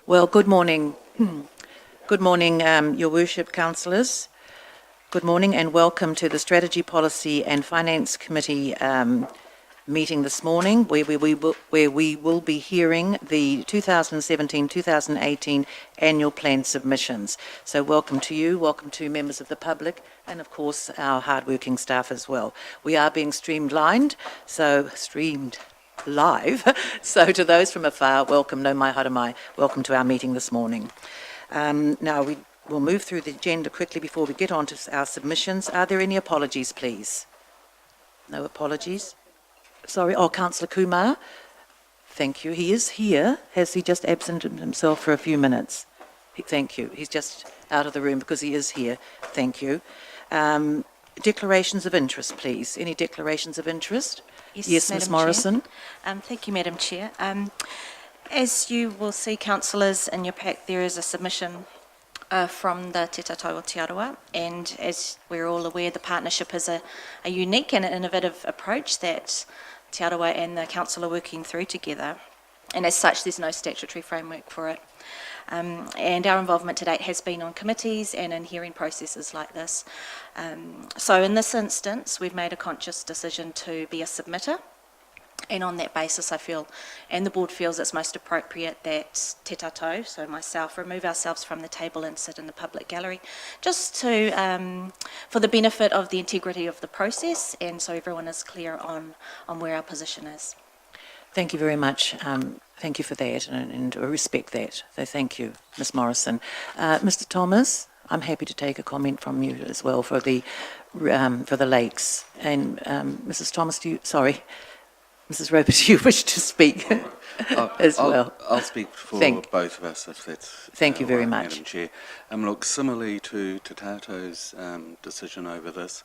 Well, good morning. Good morning, Your Worship, councillors. Good morning and welcome to the Strategy, Policy and Finance Committee meeting this morning, where we will be hearing the 2017-2018 annual plan submissions. So welcome to you, welcome to members of the public, and of course our hard-working staff as well. We are being streamed live, so to those from afar, welcome, no mai haere, welcome to our meeting this morning. Now we'll move through the agenda quickly before we get on to our submissions. Are there any apologies, please? No apologies? Sorry, Councillor Kumar. Thank you. He is here. Has he just absented himself for a few minutes? Thank you. He's just out of the room because he is here. Thank you. Declarations of interest, please. Any declarations of interest? Yes, Ms. Morrison. Thank you, Madam Chair. As you will see, councillors, in your pack, there is a submission from the Te Tātou o Te Aroa, and as we're all aware, the partnership is a unique and innovative approach that Te Aroa and the council are working through together, and as such there's no statutory framework for it. And our involvement to date has been on committees and in hearing processes like this. So in this instance, we've made a conscious decision to be a submitter, and on that basis I feel, and the board feels, it's most appropriate that Te Tātou, so myself, remove ourselves from the table and sit in the public gallery, just to, for the benefit of the integrity of the process, and so everyone is clear on where our position is. Thank you very much. Thank you for that, and I respect that. So thank you, Ms. Morrison. Mr. Thomas, I'm happy to take a comment from you as well for the lakes. And Mrs. Thomas, Mrs. Roper, do you wish to speak as well? I'll speak for both of us, if that's Thank you very much, Madam Chair. Look, similarly to Te Tātou's decision over this,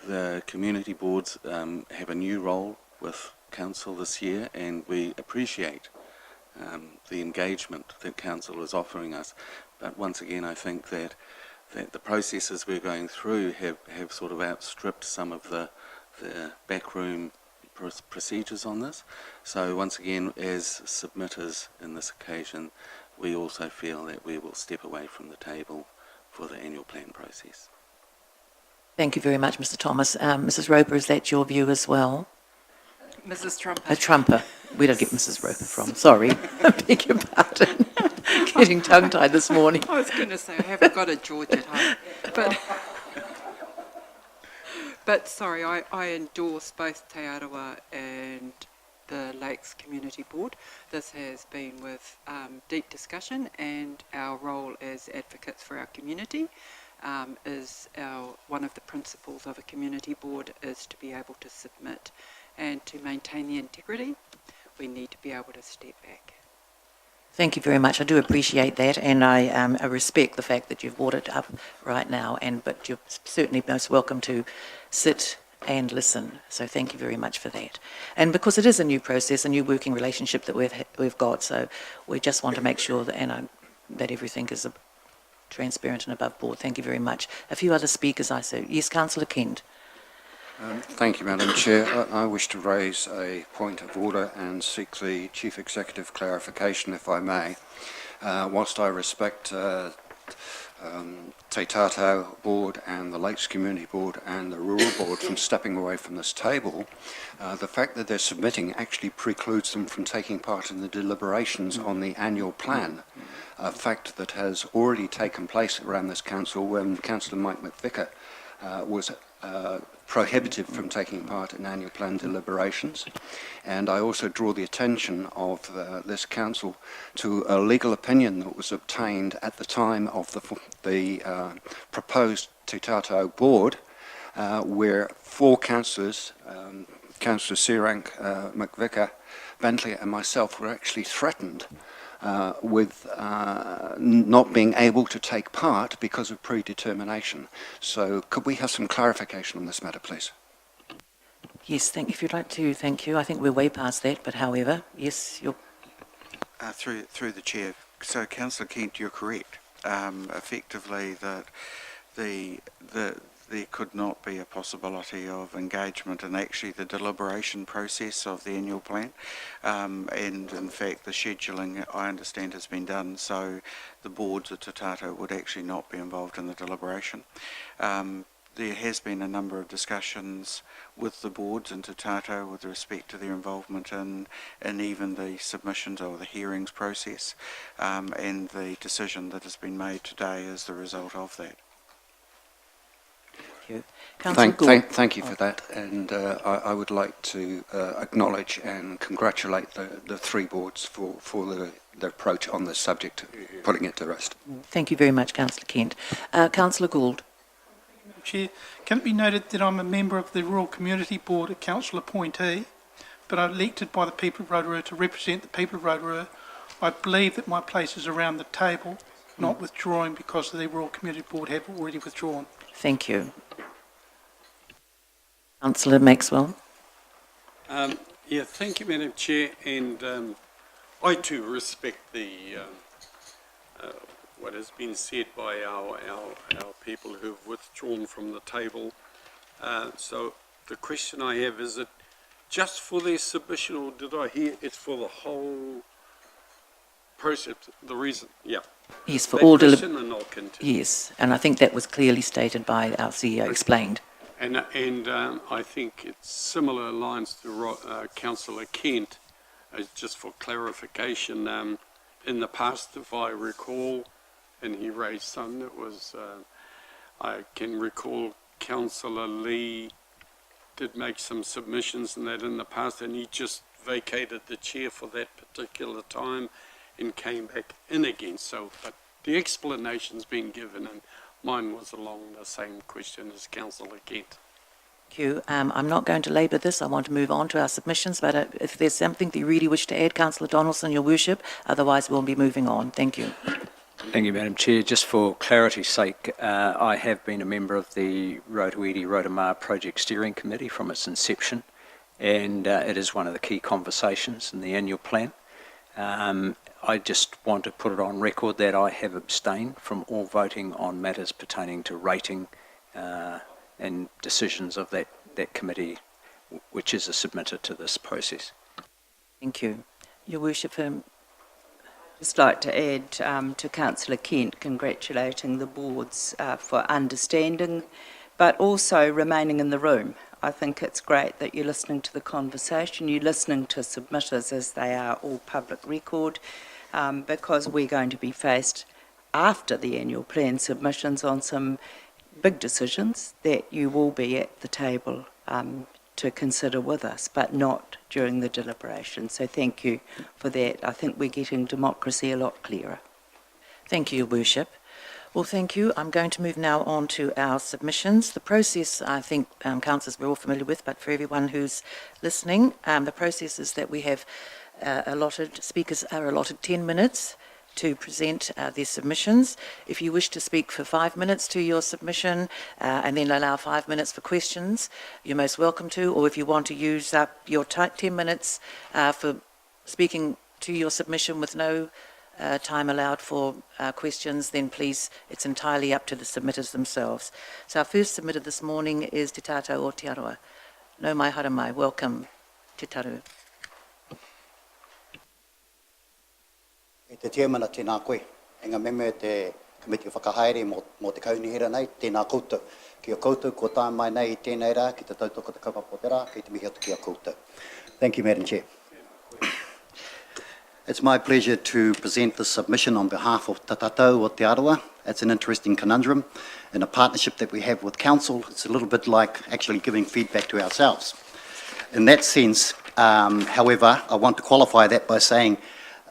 the community boards have a new role with Council this year, and we appreciate the engagement that Council is offering us. But once again, I think that the processes we're going through have sort of outstripped some of the backroom procedures on this. So once again, as submitters in this occasion, we also feel that we will step away from the table for the annual plan process. Thank you very much, Mr. Thomas. Mrs. Roper, is that your view as well? Mrs. Trumper. A Trumper. Where did I get Mrs. Roper from? Sorry, I beg your pardon. Getting tongue-tied this morning. I was going to say, I haven't got a George at home. But sorry, I endorse both Te Aroa and the Lakes Community Board. This has been with deep discussion, and our role as advocates for our community is one of the principles of a community board is to be able to submit, and to maintain the integrity, we need to be able to step back. Thank you very much. I do appreciate that, and I respect the fact that you've brought it up right now, but you're certainly most welcome to sit and listen. So thank you very much for that. And because it is a new process, a new working relationship that we've got, so we just want to make sure that that everything is transparent and above board. Thank you very much. A few other speakers, I see. Yes, Councillor Kent. Thank you, Madam Chair. I wish to raise a point of order and seek the Chief Executive clarification, if I may. Whilst I respect Te Tātou Board and the Lakes Community Board and the Rural Board from stepping away from this table, the fact that they're submitting actually precludes them from taking part in the deliberations on the annual plan, a fact that has already taken place around this council when Councillor Mike McVicker was prohibited from taking part in annual plan deliberations. And I also draw the attention of this council to a legal opinion that was obtained at the time of the proposed Te Tātou board, where four councillors, Councillor Searank, McVicker, Bentley and myself, were actually threatened with not being able to take part because of predetermination. So could we have some clarification on this matter, please? Yes, if you'd like to, thank you. I think we're way past that, but however, yes, you're... Through the chair. So, Councillor Kent, you're correct. Effectively, that the there could not be a possibility of engagement in actually the deliberation process of the annual plan. And in fact, the scheduling, I understand, has been done, so the boards of Te Tato would actually not be involved in the deliberation. There has been a number of discussions with the boards in Te Tato with respect to their involvement in even the submissions or the hearings process, and the decision that has been made today is the result of that. Thank you. Councillor Gould. Thank you for that, and I would like to acknowledge and congratulate the three boards for the approach on this subject, putting it to rest. Thank you very much, Councillor Kent. Councillor Gould. Chair, can it be noted that I'm a member of the Rural Community Board, a council appointee, but I'm elected by the people of Rotorua to represent the people of Rotorua. I believe that my place is around the table, not withdrawing because the Rural Community Board have already withdrawn. Thank you. Councillor Maxwell. Yeah, thank you, Madam Chair, and I too respect the what has been said by our people who have withdrawn from the table. So the question I have, is it just for their submission, or did I hear it's for the whole process? The reason, yeah. Yes, for all and I'll continue. Yes, and I think that was clearly stated by our CEO, explained. And I think it's similar lines to Councillor Kent, just for clarification. In the past, if I recall, and he raised some, that was, I can recall Councillor Lee did make some submissions and that in the past, and he just vacated the chair for that particular time and came back in again. So, but the explanation's been given, and mine was along the same question as Councillor Kent. Thank you. I'm not going to labour this. I want to move on to our submissions, but if there's something that you really wish to add, Councillor Donaldson, your worship, otherwise we'll be moving on. Thank you. Thank you, Madam Chair. Just for clarity's sake, I have been a member of the Rotorua Project Steering Committee from its inception, and it is one of the key conversations in the annual plan. I just want to put it on record that I have abstained from all voting on matters pertaining to rating and decisions of that committee, which is submitted to this process. Thank you. Your worship, Just like to add to Councillor Kent, congratulating the boards for understanding, but also remaining in the room. I think it's great that you're listening to the conversation, you're listening to submitters as they are all public record, because we're going to be faced after the annual plan submissions on some big decisions that you will be at the table to consider with us, but not during the deliberation. So thank you for that. I think we're getting democracy a lot clearer. thank you, Your Worship. Well, thank you. I'm going to move now on to our submissions. The process, I think, councillors, we're all familiar with, but for everyone who's listening, the process is that we have speakers are allotted 10 minutes to present their submissions. If you wish to speak for 5 minutes to your submission and then allow 5 minutes for questions, you're most welcome to, or if you want to use up your 10 minutes for speaking to your submission with no time allowed for questions, then please, it's entirely up to the submitters themselves. So our first submitter this morning is Te Tato o Te Aroa. No mai hara mai. Welcome, Te Taru. E te tiamana tēnā koe, enga meme te komiti whakahaere mō te kaunihera nei, tēnā koutou. Kia koutou, ko tā mai nei I tēnei rā, ki te tautoko te kaupapa te rā, ki te mihi atu kia koutou. Thank you, Madam Chair. It's my pleasure to present this submission on behalf of Te Tato o Te Aroa. It's an interesting conundrum. In a partnership that we have with Council, it's a little bit like actually giving feedback to ourselves. In that sense, however, I want to qualify that by saying,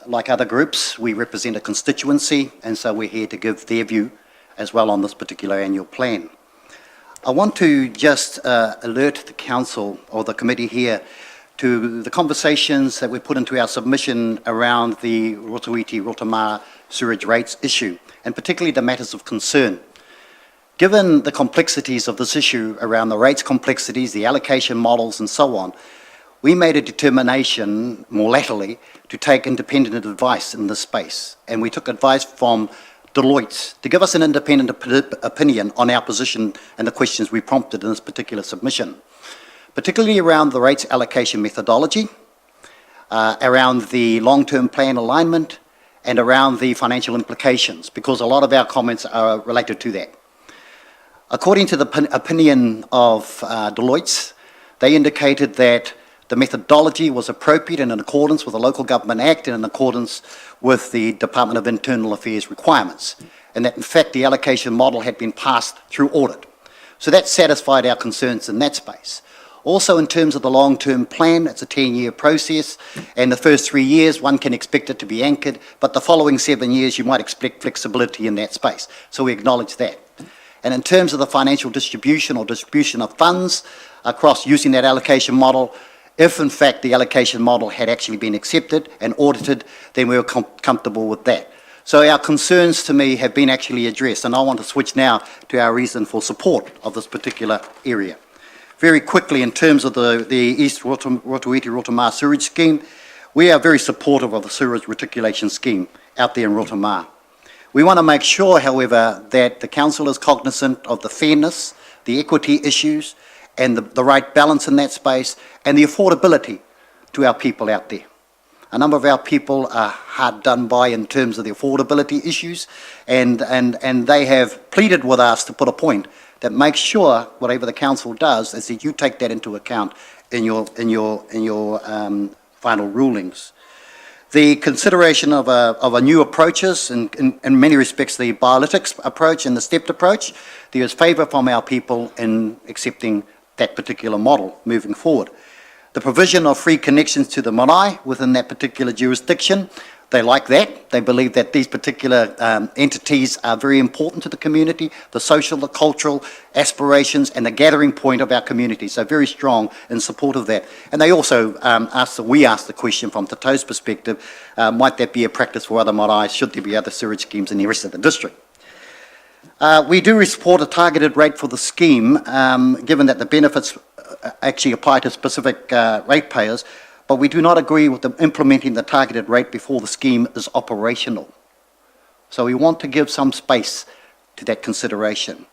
like other groups, we represent a constituency, and so we're here to give their view as well on this particular annual plan. I want to just alert the Council or the committee here to the conversations that we put into our submission around the Rotorua sewerage rates issue, and particularly the matters of concern. Given the complexities of this issue around the rates complexities, the allocation models and so on, we made a determination, more latterly, to take independent advice in this space. And we took advice from Deloitte to give us an independent opinion on our position and the questions we prompted in this particular submission, particularly around the rates allocation methodology, around the long-term plan alignment, and around the financial implications, because a lot of our comments are related to that. According to the opinion of Deloitte, they indicated that the methodology was appropriate and in accordance with the Local Government Act and in accordance with the Department of Internal Affairs requirements, and that in fact the allocation model had been passed through audit. So that satisfied our concerns in that space. Also, in terms of the long-term plan, it's a 10-year process, and the first 3 years, one can expect it to be anchored, but the following 7 years, you might expect flexibility in that space. So we acknowledge that. And in terms of the financial distribution or distribution of funds across using that allocation model, if in fact the allocation model had actually been accepted and audited, then we were comfortable with that. So our concerns to me have been actually addressed, and I want to switch now to our reason for support of this particular area. Very quickly, in terms of the East Rotorua sewage scheme, we are very supportive of the sewage reticulation scheme out there in Rotorua. We want to make sure, however, that the council is cognizant of the fairness, the equity issues, and the right balance in that space, and the affordability to our people out there. A number of our people are hard done by in terms of the affordability issues, and they have pleaded with us to put a point that makes sure whatever the council does is that you take that into account in your final rulings. The consideration of a new approaches, in many respects the biolytics approach and the stepped approach, there is favour from our people in accepting that particular model moving forward. The provision of free connections to the marae within that particular jurisdiction, they like that. They believe that these particular entities are very important to the community, the social, the cultural aspirations, and the gathering point of our community. So very strong in support of that. And they also we asked the question from Tato's perspective, might that be a practice for other marae? Should there be other sewage schemes in the rest of the district? We do support a targeted rate for the scheme, given that the benefits actually apply to specific ratepayers, but we do not agree with implementing the targeted rate before the scheme is operational. So we want to give some space to that consideration.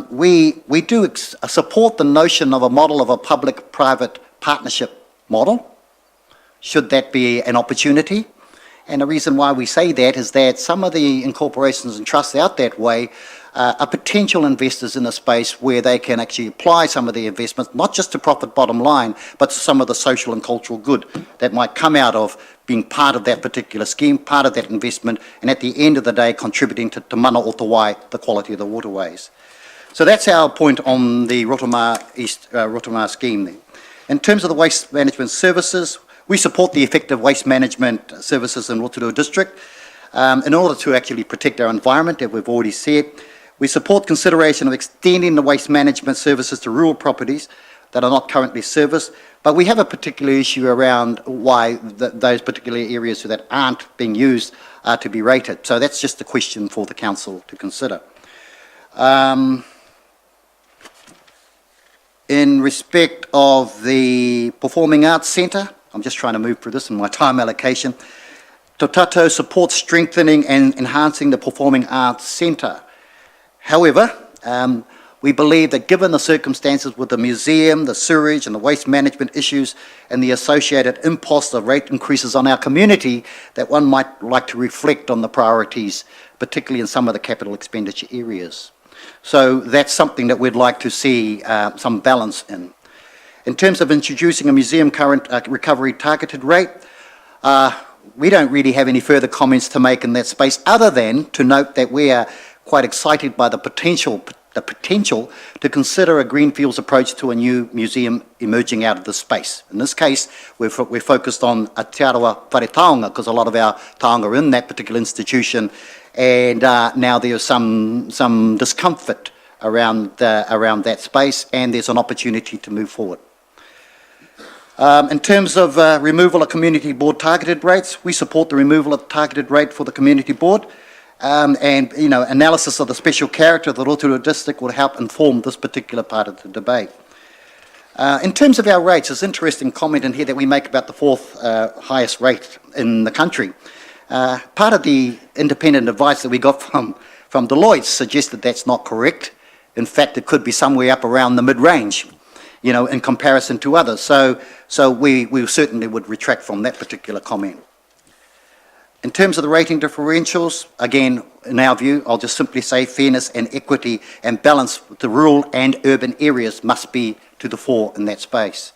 We do support the notion of a model of a public-private partnership model, should that be an opportunity. And the reason why we say that is that some of the incorporations and trusts out that way are potential investors in a space where they can actually apply some of the investments, not just to profit bottom line, but to some of the social and cultural good that might come out of being part of that particular scheme, part of that investment, and at the end of the day contributing to mana o te wai, the quality of the waterways. So that's our point on the Rotorua East Rotorua scheme there. In terms of the waste management services, we support the effective waste management services in Rotorua District in order to actually protect our environment, as we've already said. We support consideration of extending the waste management services to rural properties that are not currently serviced, but we have a particular issue around why those particular areas that aren't being used are to be rated. So that's just a question for the council to consider. In respect of the Performing Arts Centre, I'm just trying to move through this in my time allocation. Tato supports strengthening and enhancing the Performing Arts Centre. However, we believe that given the circumstances with the museum, the sewerage and the waste management issues and the associated impost of rate increases on our community, that one might like to reflect on the priorities, particularly in some of the capital expenditure areas. So that's something that we'd like to see some balance in. In terms of introducing a museum current recovery targeted rate, we don't really have any further comments to make in that space other than to note that we are quite excited by the potential to consider a greenfields approach to a new museum emerging out of this space. In this case, we're focused on Aotearoa Whare Taonga because a lot of our taonga are in that particular institution, and now there's some discomfort around that space, and there's an opportunity to move forward. In terms of removal of community board targeted rates, we support the removal of the targeted rate for the community board. And analysis of the special character of the Rotorua district will help inform this particular part of the debate. In terms of our rates, there's an interesting comment in here that we make about the fourth highest rate in the country. Part of the independent advice that we got from Deloitte suggested that's not correct. In fact, it could be somewhere up around the mid-range, you know, in comparison to others. So we certainly would retract from that particular comment. In terms of the rating differentials, again, in our view, I'll just simply say fairness and equity and balance with the rural and urban areas must be to the fore in that space.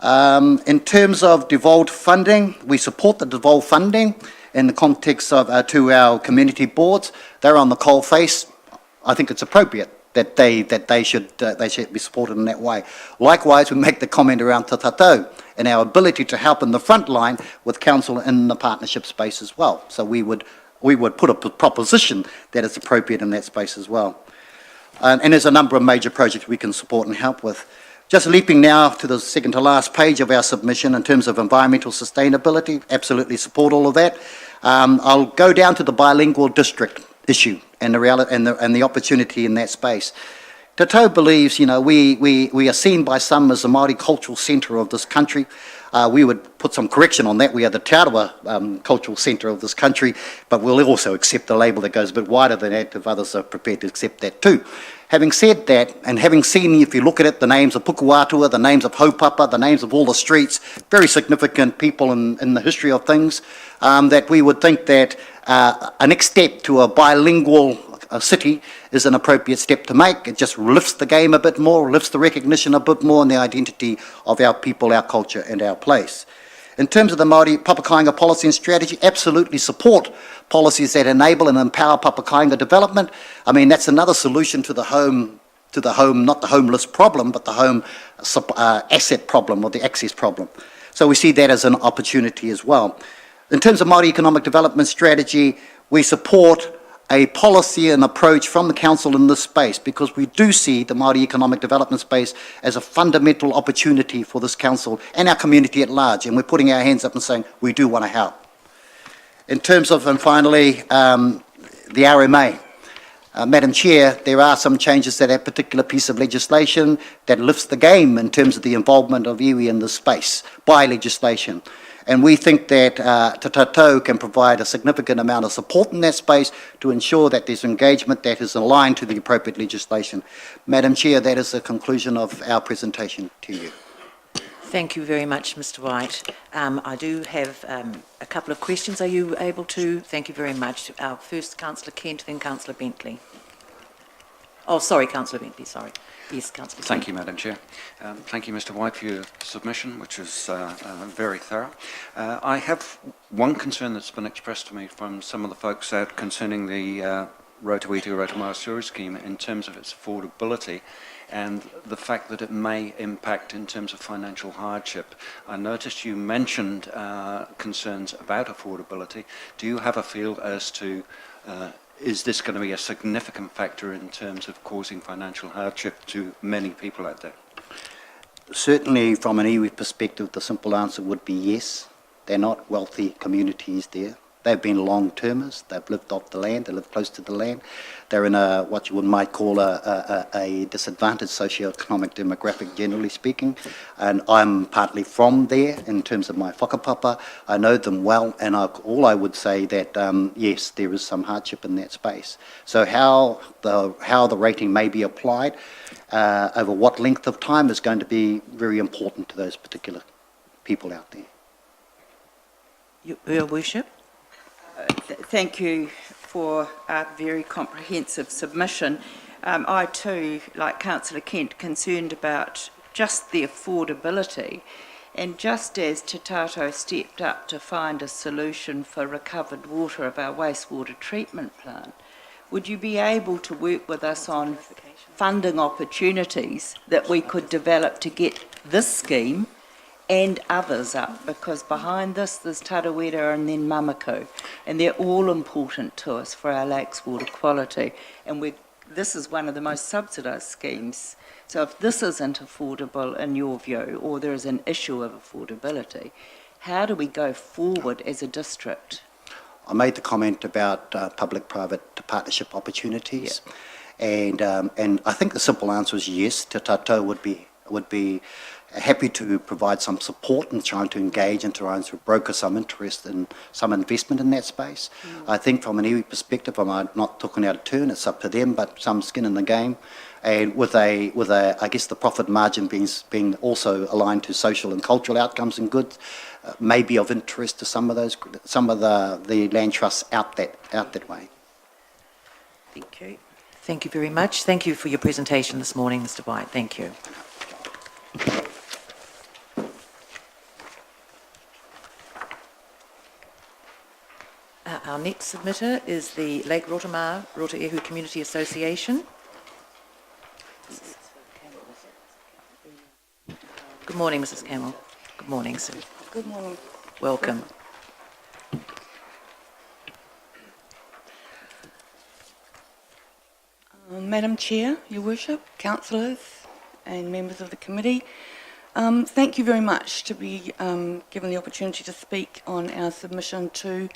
In terms of devolved funding, we support the devolved funding in the context of to our community boards. They're on the coalface. I think it's appropriate that they should be supported in that way. Likewise, we make the comment around Te Tātou and our ability to help in the front line with council in the partnership space as well. So we would put a proposition that is appropriate in that space as well. And there's a number of major projects we can support and help with. Just leaping now to the second to last page of our submission in terms of environmental sustainability, absolutely support all of that. I'll go down to the bilingual district issue and the reality and the opportunity in that space. Tātou believes, you know, we are seen by some as the Māori cultural centre of this country. We would put some correction on that. We are the Te Arawa cultural centre of this country, but we'll also accept a label that goes a bit wider than that if others are prepared to accept that too. Having said that, and having seen, if you look at it, the names of Pukuatua, the names of Haupapa, the names of all the streets, very significant people in the history of things, that we would think that a next step to a bilingual city is an appropriate step to make. It just lifts the game a bit more, lifts the recognition a bit more and the identity of our people, our culture and our place. In terms of the Māori Papakainga policy and strategy, absolutely support policies that enable and empower Papakainga development. I mean, that's another solution to the home, not the homeless problem, but the home asset problem or the access problem. So we see that as an opportunity as well. In terms of Māori economic development strategy, we support a policy and approach from the council in this space because we do see the Māori economic development space as a fundamental opportunity for this council and our community at large, and we're putting our hands up and saying we do want to help. In terms of, and finally, the RMA. Madam Chair, there are some changes to that particular piece of legislation that lifts the game in terms of the involvement of iwi in this space by legislation. And we think that Te Tātou can provide a significant amount of support in that space to ensure that there's engagement that is aligned to the appropriate legislation. Madam Chair, that is the conclusion of our presentation to you. Thank you very much, Mr. White. I do have a couple of questions. Are you able to? Thank you very much. First, Councillor Kent, then Councillor Bentley. Oh, sorry, Councillor Bentley, sorry. Yes, Councillor. Thank you, Madam Chair. Thank you, Mr. White, for your submission, which is very thorough. I have one concern that's been expressed to me from some of the folks out concerning the Rotorua sewerage scheme in terms of its affordability and the fact that it may impact in terms of financial hardship. I noticed you mentioned concerns about affordability. Do you have a feel as to is this going to be a significant factor in terms of causing financial hardship to many people out there? Certainly from an iwi perspective, the simple answer would be yes. They're not wealthy communities there. They've been long-termers. They've lived off the land. They live close to the land. They're in a what you might call a disadvantaged socio-economic demographic, generally speaking. And I'm partly from there in terms of my whakapapa. I know them well, and all I would say that yes, there is some hardship in that space. So how the rating may be applied over what length of time is going to be very important to those particular people out there. Your Worship. Thank you for a very comprehensive submission. I too, like Councillor Kent, concerned about just the affordability, and just as Te Tātou stepped up to find a solution for recovered water of our wastewater treatment plant, would you be able to work with us on funding opportunities that we could develop to get this scheme and others up, because behind this there's Tarawera and then Mamaku, and they're all important to us for our lakes water quality, and this is one of the most subsidised schemes. So if this isn't affordable in your view, or there is an issue of affordability, how do we go forward as a district? I made the comment about public-private partnership opportunities, and I think the simple answer is yes. Te Tātou would be happy to provide some support in trying to engage and trying to broker some interest in some investment in that space. I think from an iwi perspective, I'm not talking out of turn, it's up to them, but some skin in the game. And with a I guess the profit margin being also aligned to social and cultural outcomes and goods, may be of interest to some of the land trusts out that way. Thank you. Thank you very much. Thank you for your presentation this morning, Mr. White. Thank you. Our next submitter is the Lake Rotorua Community Association. Good morning, Mrs. Camel. Good morning, sir. Good morning. Welcome. Madam Chair, Your Worship, councillors and members of the committee, thank you very much to be given the opportunity to speak on our submission to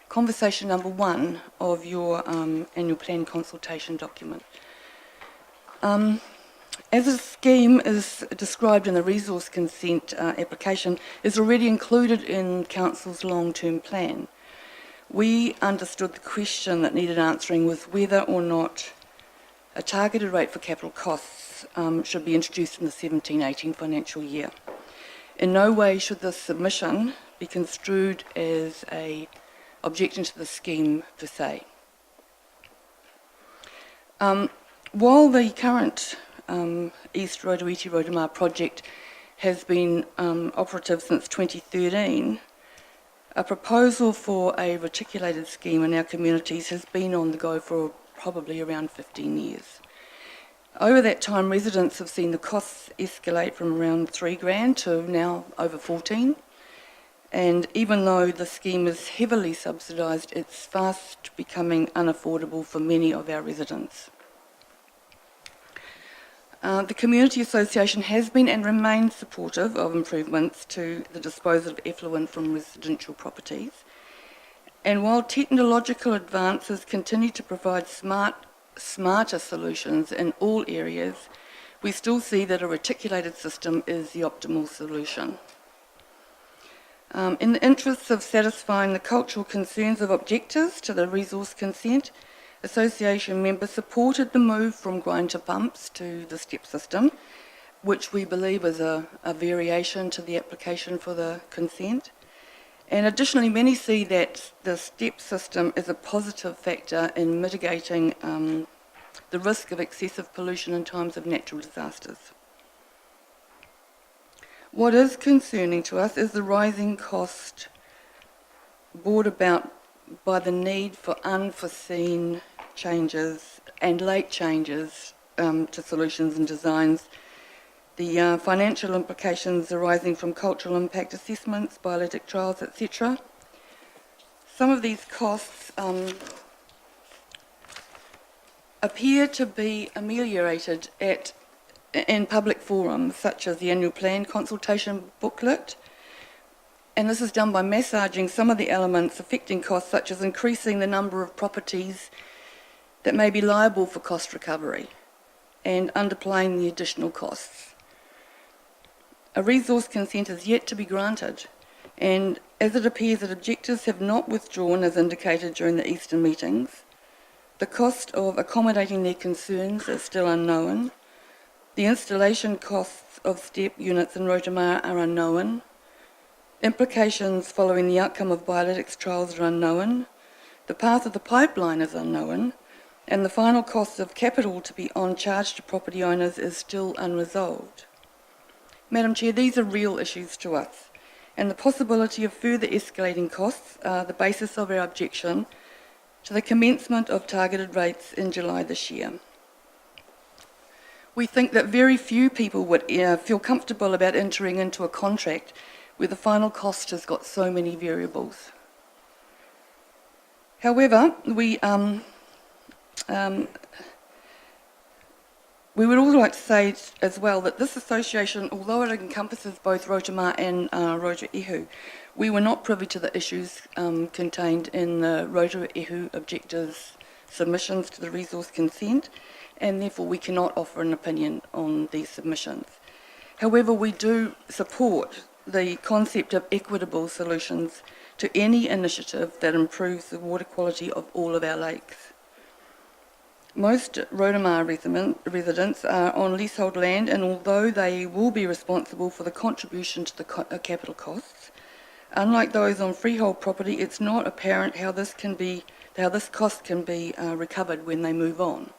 conversation number 1 of your annual plan consultation document. As the scheme is described in the resource consent application, is already included in Council's long-term plan. We understood the question that needed answering was whether or not a targeted rate for capital costs should be introduced in the 17-18 financial year. In no way should this submission be construed as an objection to the scheme per se. While the current East Rotorua project has been operative since 2013, a proposal for a reticulated scheme in our communities has been on the go for probably around 15 years. Over that time, residents have seen the costs escalate from around $3,000 to now over 14. And even though the scheme is heavily subsidised, it's fast becoming unaffordable for many of our residents. The Community Association has been and remains supportive of improvements to the disposal of effluent from residential properties. And while technological advances continue to provide smarter solutions in all areas, we still see that a reticulated system is the optimal solution. In the interests of satisfying the cultural concerns of objectors to the resource consent, Association members supported the move from grinder pumps to the step system, which we believe is a variation to the application for the consent. And additionally, many see that the step system is a positive factor in mitigating the risk of excessive pollution in times of natural disasters. What is concerning to us is the rising cost brought about by the need for unforeseen changes and late changes to solutions and designs, the financial implications arising from cultural impact assessments, biologic trials, etc. Some of these costs appear to be ameliorated in public forums, such as the annual plan consultation booklet, and this is done by massaging some of the elements affecting costs, such as increasing the number of properties that may be liable for cost recovery and underplaying the additional costs. A resource consent is yet to be granted, and as it appears that objectors have not withdrawn as indicated during the Eastern meetings, the cost of accommodating their concerns is still unknown. The installation costs of step units in Rotorua are unknown. Implications following the outcome of biolytics trials are unknown. The path of the pipeline is unknown, and the final cost of capital to be on charge to property owners is still unresolved. Madam Chair, these are real issues to us, and the possibility of further escalating costs are the basis of our objection to the commencement of targeted rates in July this year. We think that very few people would feel comfortable about entering into a contract where the final cost has got so many variables. However, we would also like to say as well that this association, although it encompasses both Rotorua and Rotorua, we were not privy to the issues contained in the Rotorua objectors' submissions to the resource consent, and therefore we cannot offer an opinion on these submissions. However, we do support the concept of equitable solutions to any initiative that improves the water quality of all of our lakes. Most Rotorua residents are on leasehold land, and although they will be responsible for the contribution to the capital costs, unlike those on freehold property, it's not apparent how this cost can be recovered when they move on.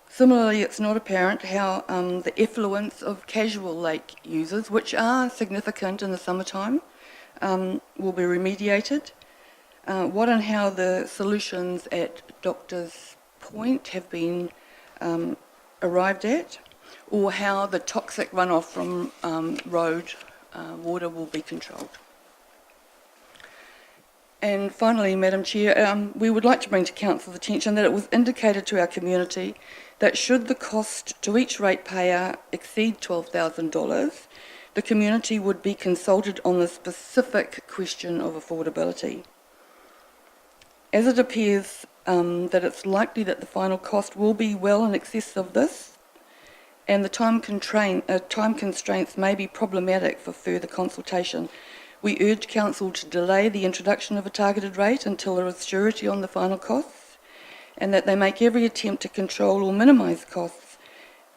Similarly, it's not apparent how the effluents of casual lake users, which are significant in the summertime, will be remediated. What and how the solutions at Doctor's Point have been arrived at, or how the toxic runoff from road water will be controlled. And finally, Madam Chair, we would like to bring to Council's attention that it was indicated to our community that should the cost to each ratepayer exceed $12,000, the community would be consulted on the specific question of affordability. As it appears that it's likely that the final cost will be well in excess of this, and the time constraints may be problematic for further consultation, we urge Council to delay the introduction of a targeted rate until there is surety on the final costs, and that they make every attempt to control or minimise costs,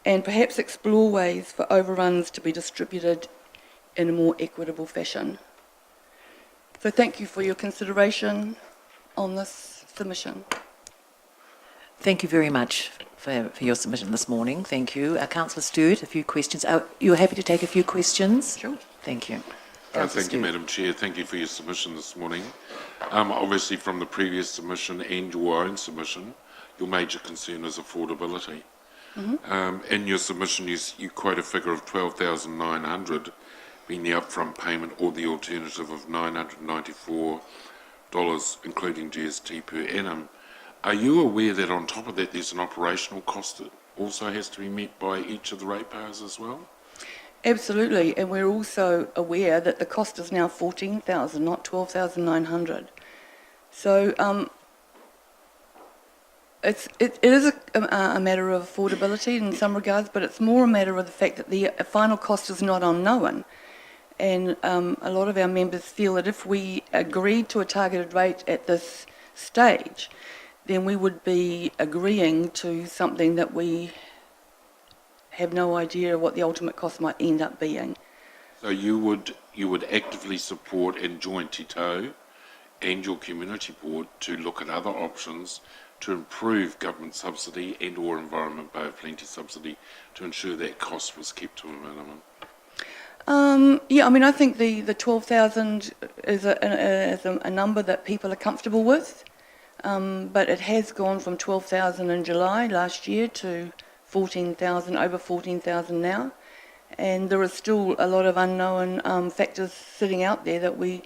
and perhaps explore ways for overruns to be distributed in a more equitable fashion. So thank you for your consideration on this submission. Thank you very much for your submission this morning. Thank you. Councillor Stewart, a few questions. You're happy to take a few questions? Sure. Thank you. Thank you, Madam Chair. Thank you for your submission this morning. Obviously, from the previous submission and your own submission, your major concern is affordability. Mm-hmm. In your submission, you quote a figure of $12,900 being the upfront payment, or the alternative of $994, including GST per annum. Are you aware that on top of that, there's an operational cost that also has to be met by each of the ratepayers as well? Absolutely, and we're also aware that the cost is now $14,000, not $12,900. So it is a matter of affordability in some regards, but it's more a matter of the fact that the final cost is not unknown. And a lot of our members feel that if we agreed to a targeted rate at this stage, then we would be agreeing to something that we have no idea what the ultimate cost might end up being. So you would actively support and join Te Tau and your community board to look at other options to improve government subsidy and or Environment Bay of Plenty subsidy to ensure that cost was kept to a minimum? Yeah, I mean, I think the 12,000 is a number that people are comfortable with, but it has gone from 12,000 in July last year to 14,000, over 14,000 now, and there are still a lot of unknown factors sitting out there that we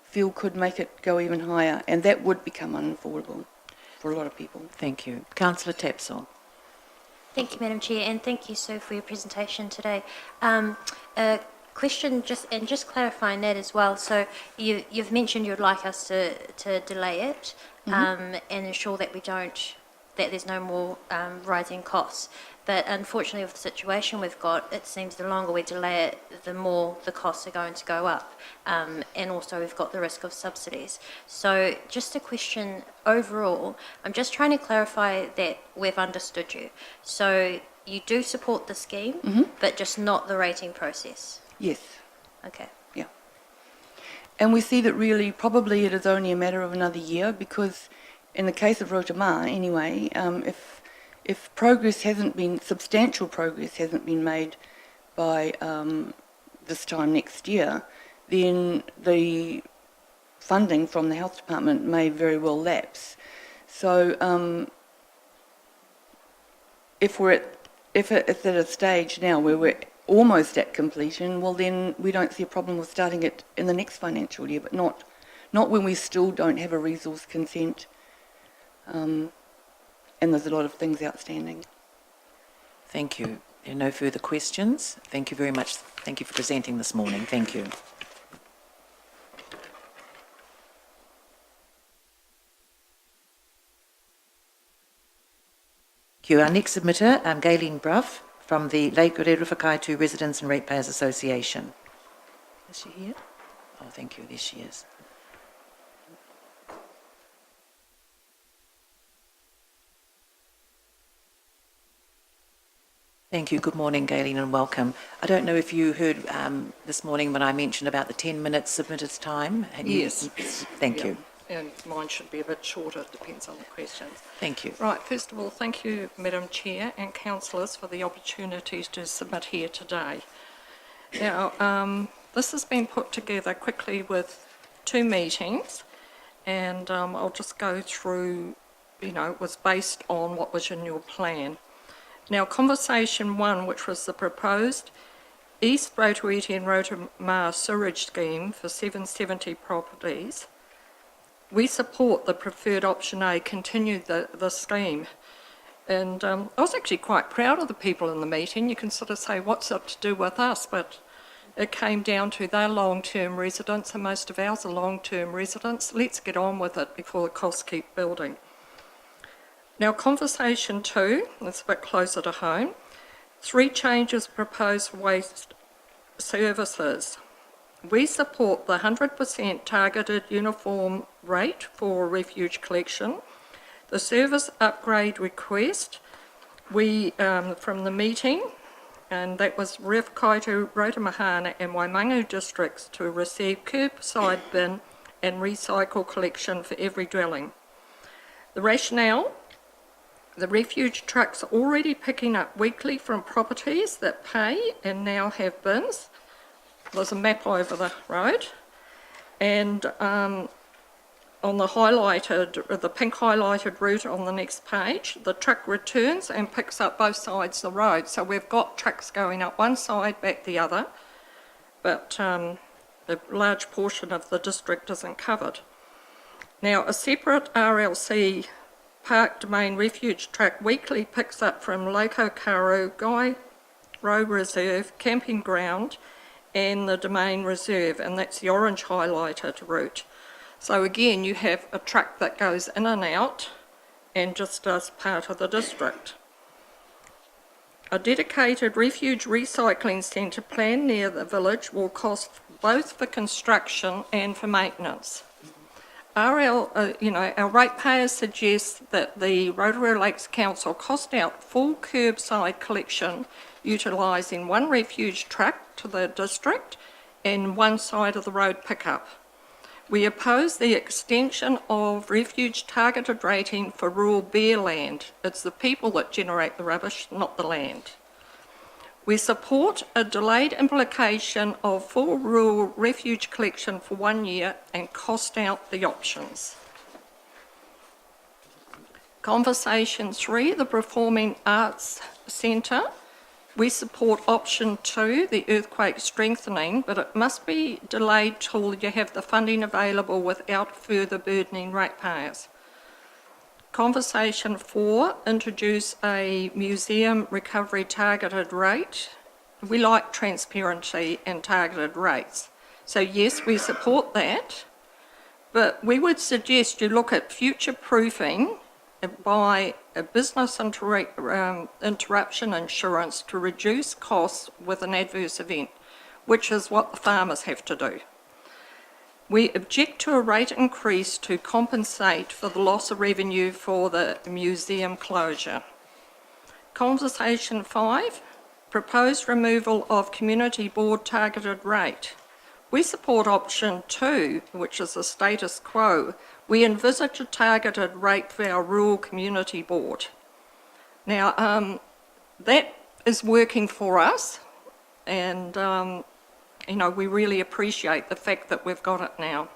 feel could make it go even higher, and that would become unaffordable for a lot of people. Thank you. Councillor Tapsell. Thank you, Madam Chair, and thank you, Sue, for your presentation today. Question, just clarifying that as well. So you've mentioned you'd like us to delay it and ensure that that there's no more rising costs. But unfortunately, with the situation we've got, it seems the longer we delay it, the more the costs are going to go up. And also we've got the risk of subsidies. So just a question overall, I'm just trying to clarify that we've understood you. So you do support the scheme, but just not the rating process? Yes. Okay. Yeah. And we see that really probably it is only a matter of another year, because in the case of Rotorua anyway, if progress hasn't been, substantial progress hasn't been made by this time next year, then the funding from the Health Department may very well lapse. So if it's at a stage now where we're almost at completion, well then we don't see a problem with starting it in the next financial year, but not when we still don't have a resource consent. And there's a lot of things outstanding. Thank you. There are no further questions. Thank you very much. Thank you for presenting this morning. Thank you. Thank you. Our next submitter, Gayleen Bruff from the Lake Rerufakaitu Residents and Ratepayers Association. Is she here? Oh, thank you. There she is. Thank you. Good morning, Galen, and welcome. I don't know if you heard this morning when I mentioned about the 10 minutes submitted time. And Yes. Thank you. And mine should be a bit shorter, it depends on the questions. Thank you. Right, first of all, thank you, Madam Chair and councillors, for the opportunity to submit here today. Now, this has been put together quickly with 2 meetings, and I'll just go through, it was based on what was in your plan. Now, conversation 1, which was the proposed East Rotorua and Rotorua sewage scheme for 770 properties, we support the preferred option A, continue the scheme. And I was actually quite proud of the people in the meeting. You can sort of say, what's it to do with us? But it came down to they're long-term residents, and most of ours are long-term residents. Let's get on with it before the costs keep building. Now, conversation 2, that's a bit closer to home. 3 changes proposed for waste services. We support the 100% targeted uniform rate for refuge collection. The service upgrade request, from the meeting, and that was Rewhakaitu, Rotomahana and Waimangu districts to receive curbside bin and recycle collection for every dwelling. The rationale, the refuge trucks are already picking up weekly from properties that pay and now have bins. There's a map over the road, and on the pink highlighted route on the next page, the truck returns and picks up both sides of the road. So we've got trucks going up one side, back the other, but a large portion of the district isn't covered. Now, a separate RLC Park Domain refuge truck weekly picks up from Loko Karu, Guy Row Reserve, Camping Ground, and the Domain Reserve, and that's the orange highlighted route. So again, you have a truck that goes in and out and just does part of the district. A dedicated refuge recycling centre planned near the village will cost both for construction and for maintenance. Our ratepayers suggest that the Rotorua Lakes Council cost out full curbside collection utilising 1 refuge truck to the district and 1 side of the road pickup. We oppose the extension of refuge targeted rating for rural bare land. It's the people that generate the rubbish, not the land. We support a delayed implication of full rural refuge collection for 1 year and cost out the options. Conversation 3, the Performing Arts Centre. We support option 2, the earthquake strengthening, but it must be delayed till you have the funding available without further burdening ratepayers. Conversation 4, introduce a museum recovery targeted rate. We like transparency and targeted rates. So yes, we support that, but we would suggest you look at future-proofing by a business interruption insurance to reduce costs with an adverse event, which is what the farmers have to do. We object to a rate increase to compensate for the loss of revenue for the museum closure. Conversation 5, proposed removal of community board targeted rate. We support option 2, which is the status quo. We envisage a targeted rate for our rural community board. Now, that is working for us, and we really appreciate the fact that we've got it now.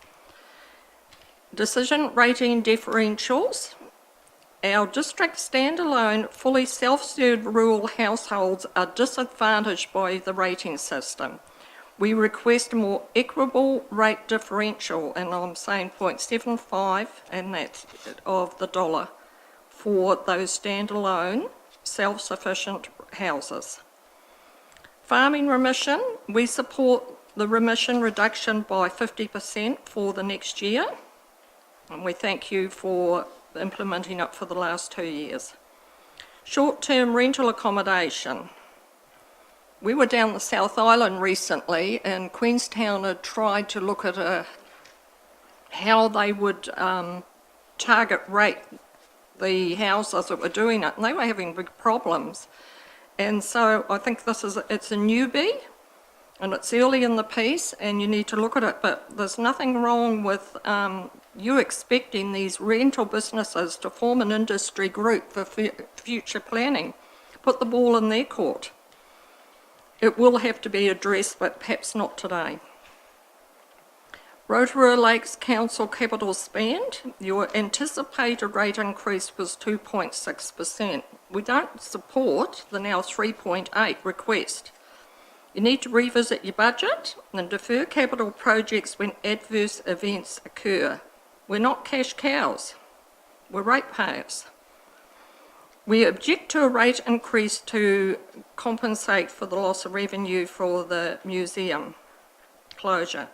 Decision rating differentials. Our district standalone, fully self-served rural households are disadvantaged by the rating system. We request a more equitable rate differential, and I'm saying 0.75, and that's of the dollar, for those standalone, self-sufficient houses. Farming remission, we support the remission reduction by 50% for the next year, and we thank you for implementing it for the last 2 years. Short-term rental accommodation. we were down the South Island recently, and Queenstown had tried to look at how they would target rate the houses that were doing it, and they were having big problems. And so I think it's a newbie, and it's early in the piece, and you need to look at it, but there's nothing wrong with you expecting these rental businesses to form an industry group for future planning. Put the ball in their court. It will have to be addressed, but perhaps not today. Rotorua Lakes Council capital spend, your anticipated rate increase was 2.6%. We don't support the now 3.8 request. You need to revisit your budget and defer capital projects when adverse events occur. We're not cash cows, we're ratepayers. We object to a rate increase to compensate for the loss of revenue for the museum closure.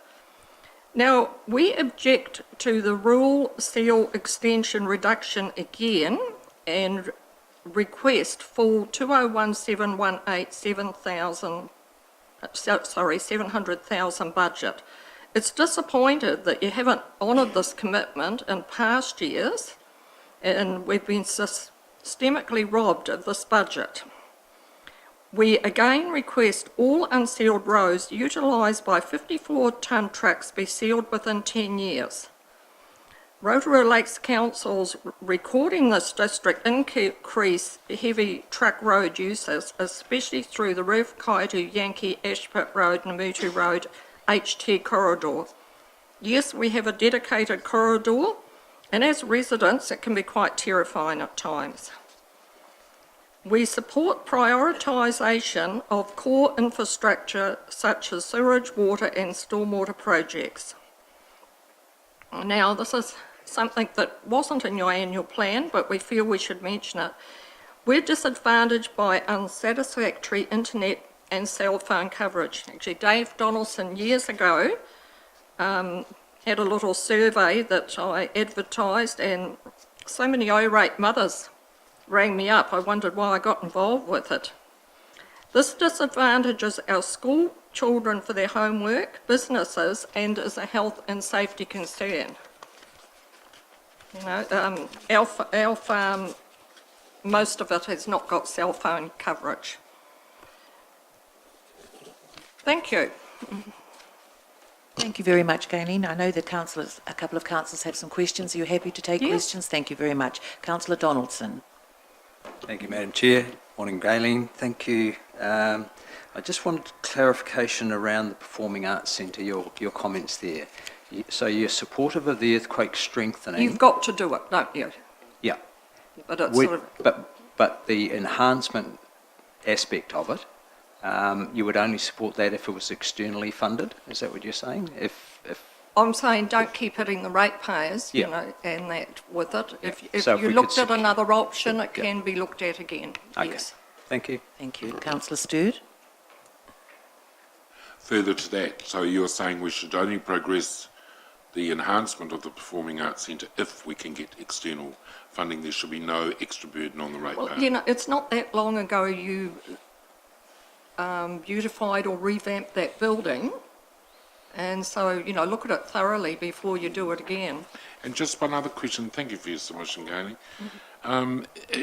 Now, we object to the rural seal extension reduction again and request full 201718 700,000 budget. It's disappointed that you haven't honoured this commitment in past years, and we've been systemically robbed of this budget. We again request all unsealed roads utilised by 54-tonne trucks be sealed within 10 years. Rotorua Lakes Council's recording this district increase heavy truck road uses, especially through the Rewhakaitu, Yankee, Ashpit Road, Namutu Road, HT corridor. Yes, we have a dedicated corridor, and as residents it can be quite terrifying at times. We support prioritisation of core infrastructure such as sewerage, water and stormwater projects. Now, this is something that wasn't in your annual plan, but we feel we should mention it. We're disadvantaged by unsatisfactory internet and cell phone coverage. Actually, Dave Donaldson years ago had a little survey that I advertised, and so many irate mothers rang me up. I wondered why I got involved with it. This disadvantages our school children for their homework, businesses, and is a health and safety concern. You know, our farm, most of it has not got cell phone coverage. Thank you. Thank you very much, Gayleen. I know that a couple of councillors have some questions. Are you happy to take questions? Thank you very much. Councillor Donaldson. Thank you, Madam Chair. Morning, Gayleen. Thank you. I just wanted clarification around the Performing Arts Centre, your comments there. So you're supportive of the earthquake strengthening? You've got to do it, don't you? Yeah. But it's sort of... But the enhancement aspect of it, you would only support that if it was externally funded? Is that what you're saying? If I'm saying don't keep hitting the ratepayers, you know, and that with it. If so you looked at another option, it can be looked at again. Okay. Yes. Thank you. Thank you. Councillor Stewart. Further to that, so you're saying we should only progress the enhancement of the Performing Arts Centre if we can get external funding. There should be no extra burden on the ratepayer. Well, you know, it's not that long ago you beautified or revamped that building. And so, you know, look at it thoroughly before you do it again. And just one other question, thank you for your submission, Gayleen.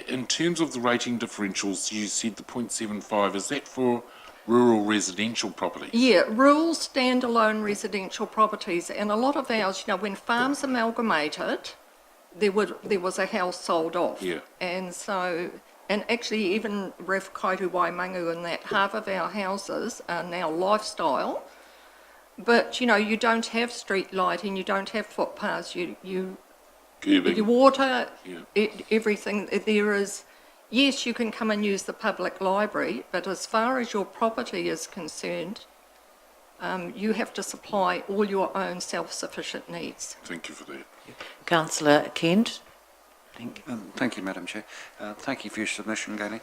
In terms of the rating differentials, you said the 0.75, is that for rural residential properties? Yeah, rural standalone residential properties, and a lot of ours, you know, when farms amalgamated, there was a house sold off. Yeah. And so, and actually even Rewhakaitu, Waimangu and that, half of our houses are now lifestyle. But, you know, you don't have street lighting, you don't have footpaths, you water, everything. There is, yes, you can come and use the public library, but as far as your property is concerned, you have to supply all your own self-sufficient needs. Thank you for that. Councillor Kent. Thank you, Madam Chair. Thank you for your submission, Gayleen.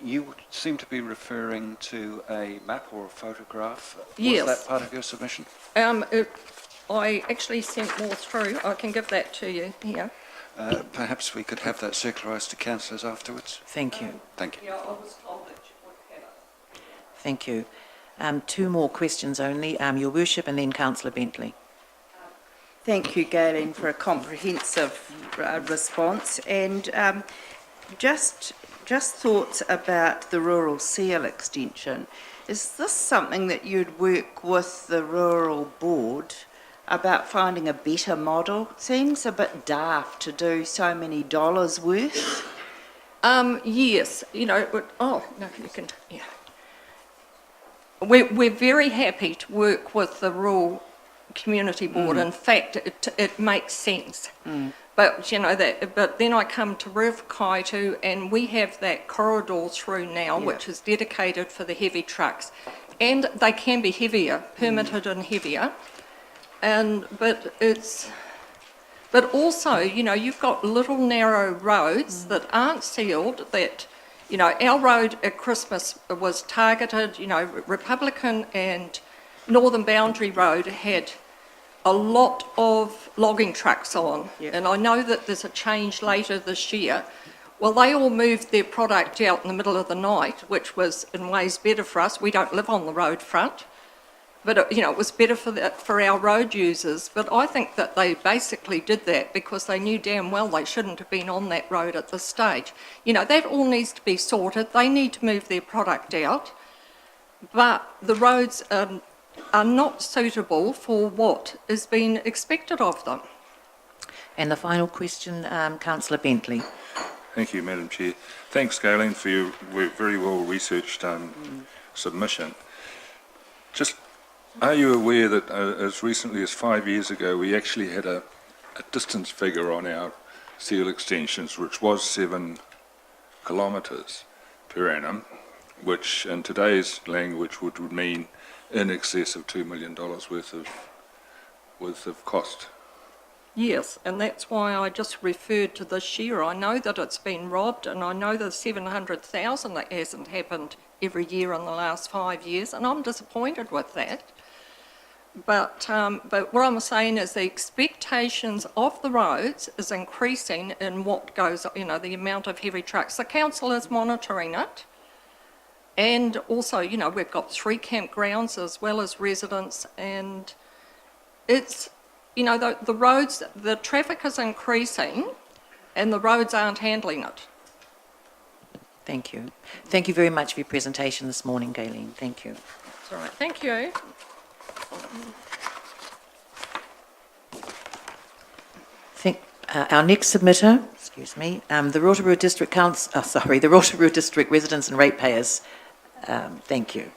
You seem to be referring to a map or a photograph. Yes. Was that part of your submission? I actually sent more through. I can give that to you here. Perhaps we could have that circularised to councillors afterwards. Thank you. Thank you. Yeah, I was told that you would have it. Thank you. Two more questions only. Your Worship, and then Councillor Bentley. Thank you, Galen, for a comprehensive response. And just thoughts about the rural seal extension. Is this something that you'd work with the rural board about finding a better model? It seems a bit daft to do so many dollars worth. Yes, you know, oh, no, you can, yeah. We're very happy to work with the rural community board. In fact, it makes sense. But, you know, but then I come to Ruakaitu and we have that corridor through now, which is dedicated for the heavy trucks. And they can be heavier, permitted and heavier. But also, you know, you've got little narrow roads that aren't sealed that, you know, our road at Christmas was targeted, you know, Republican and Northern Boundary Road had a lot of logging trucks on. And I know that there's a change later this year. Well, they all moved their product out in the middle of the night, which was in ways better for us. We don't live on the road front. But, you know, it was better for our road users. But I think that they basically did that because they knew damn well they shouldn't have been on that road at this stage. You know, that all needs to be sorted. They need to move their product out. But the roads are not suitable for what is being expected of them. And the final question, Councillor Bentley. Thank you, Madam Chair. Thanks, Galen, for your very well-researched submission. Just, are you aware that as recently as 5 years ago, we actually had a distance figure on our seal extensions, which was 7 kilometres per annum, which in today's language would mean in excess of $2 million worth of cost? Yes, and that's why I just referred to this year. I know that it's been robbed, and I know there's 700,000 that hasn't happened every year in the last 5 years, and I'm disappointed with that. But what I'm saying is the expectations of the roads is increasing in what goes, you know, the amount of heavy trucks. The council is monitoring it. And also, you know, we've got 3 campgrounds as well as residents, and it's, you know, the roads, the traffic is increasing and the roads aren't handling it. Thank you. Thank you very much for your presentation this morning, Galen. Thank you. That's all right. Thank you. Our next submitter, excuse me, the Rotorua District Council, the Rotorua District Residents and Ratepayers. Thank you.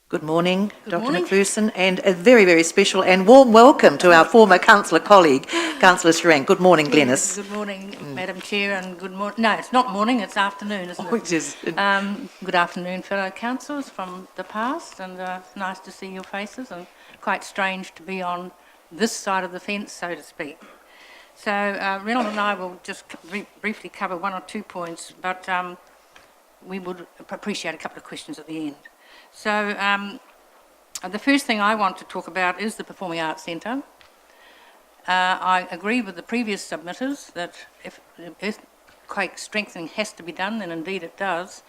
Good morning, Dr. McPherson, and a very, very special and warm welcome to our former councillor colleague, Councillor Shrank. Good morning, Glenys. Good morning, Madam Chair, and good morning. No, it's not morning, it's afternoon, isn't it? It is. Good afternoon, fellow councillors from the past, and it's nice to see your faces, and quite strange to be on this side of the fence, so to speak. So, Reynold and I will just briefly cover 1 or 2 points, but we would appreciate a couple of questions at the end. So the first thing I want to talk about is the Performing Arts Centre. I agree with the previous submitters that if earthquake strengthening has to be done, then indeed it does.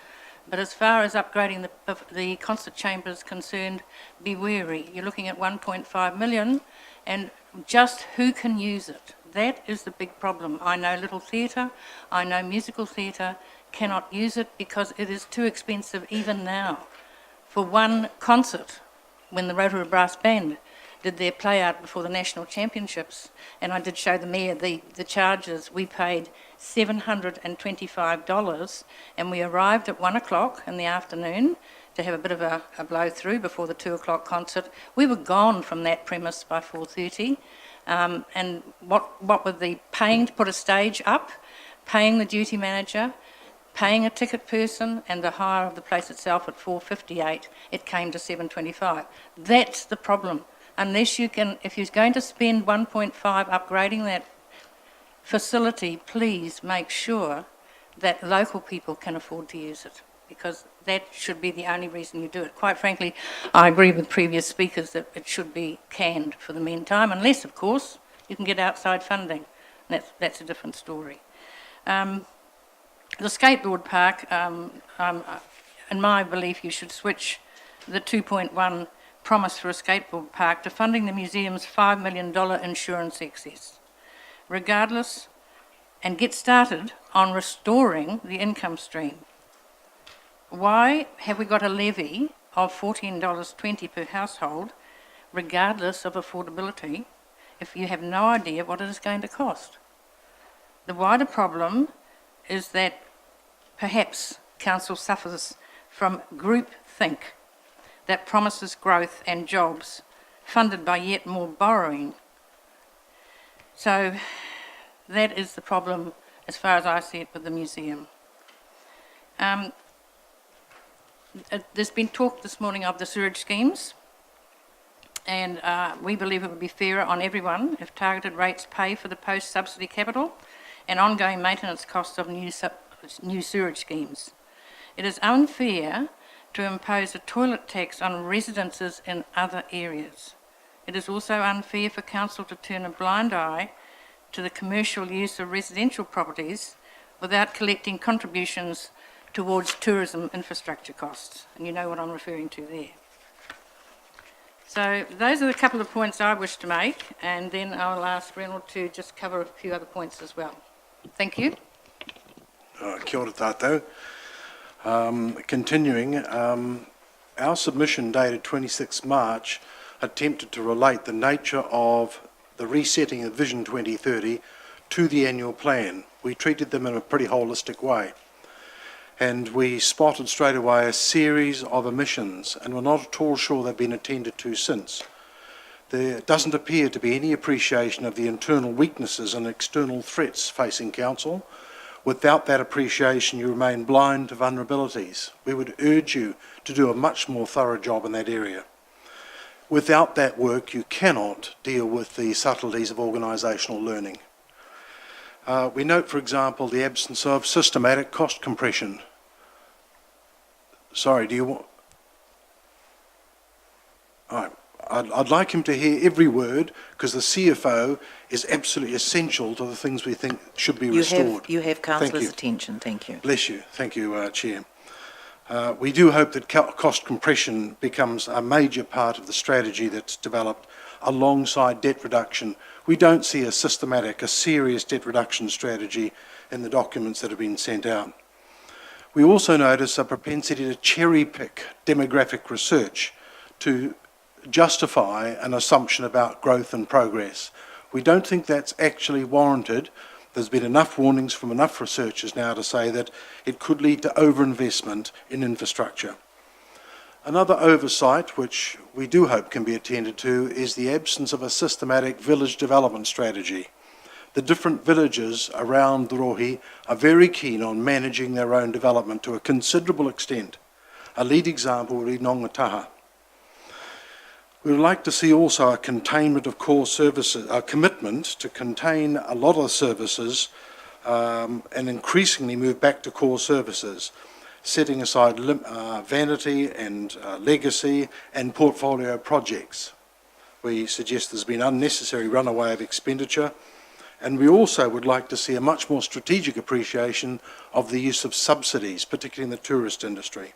But as far as upgrading the concert chamber is concerned, be wary. You're looking at 1.5 million, and just who can use it? That is the big problem. I know Little Theatre, I know musical theatre cannot use it because it is too expensive even now. For one concert, when the Rotorua Brass Band did their play out before the National Championships, and I did show the Mayor the charges, we paid $725, and we arrived at 1 o'clock in the afternoon to have a bit of a blow through before the 2 o'clock concert. We were gone from that premise by 4:30, and what with the paying to put a stage up, paying the duty manager, paying a ticket person, and the hire of the place itself at $458, it came to $725. That's the problem. Unless you can, if you're going to spend 1.5 upgrading that facility, please make sure that local people can afford to use it, because that should be the only reason you do it. Quite frankly, I agree with previous speakers that it should be canned for the meantime, unless, of course, you can get outside funding. That's a different story. The skateboard park, in my belief, you should switch the 2.1 promise for a skateboard park to funding the museum's $5 million insurance excess, regardless, and get started on restoring the income stream. Why have we got a levy of $14.20 per household, regardless of affordability, if you have no idea what it is going to cost? The wider problem is that perhaps council suffers from groupthink that promises growth and jobs funded by yet more borrowing. So that is the problem as far as I see it with the museum. There's been talk this morning of the sewage schemes, and we believe it would be fairer on everyone if targeted rates pay for the post-subsidy capital and ongoing maintenance costs of new sewage schemes. It is unfair to impose a toilet tax on residences in other areas. It is also unfair for council to turn a blind eye to the commercial use of residential properties without collecting contributions towards tourism infrastructure costs. And you know what I'm referring to there. So those are the couple of points I wish to make, and then I'll ask Reynold to just cover a few other points as well. Thank you. Kia ora tātou. Continuing, our submission dated 26 March attempted to relate the nature of the resetting of Vision 2030 to the annual plan. We treated them in a pretty holistic way. And we spotted straight away a series of omissions, and we're not at all sure they've been attended to since. There doesn't appear to be any appreciation of the internal weaknesses and external threats facing council. Without that appreciation, you remain blind to vulnerabilities. We would urge you to do a much more thorough job in that area. Without that work, you cannot deal with the subtleties of organisational learning. We note, for example, the absence of systematic cost compression. Sorry, do you want... All right. I'd like him to hear every word, because the CFO is absolutely essential to the things we think should be restored. You have councillor's attention. Thank you. Bless you. Thank you, Chair. We do hope that cost compression becomes a major part of the strategy that's developed alongside debt reduction. We don't see a systematic, a serious debt reduction strategy in the documents that have been sent out. We also notice a propensity to cherry-pick demographic research to justify an assumption about growth and progress. We don't think that's actually warranted. There's been enough warnings from enough researchers now to say that it could lead to overinvestment in infrastructure. Another oversight, which we do hope can be attended to, is the absence of a systematic village development strategy. The different villages around the Rohi are very keen on managing their own development to a considerable extent. A lead example would be Nongataha. We would like to see also a containment of core services, a commitment to contain a lot of services and increasingly move back to core services, setting aside vanity and legacy and portfolio projects. We suggest there's been unnecessary runaway of expenditure, and we also would like to see a much more strategic appreciation of the use of subsidies, particularly in the tourist industry.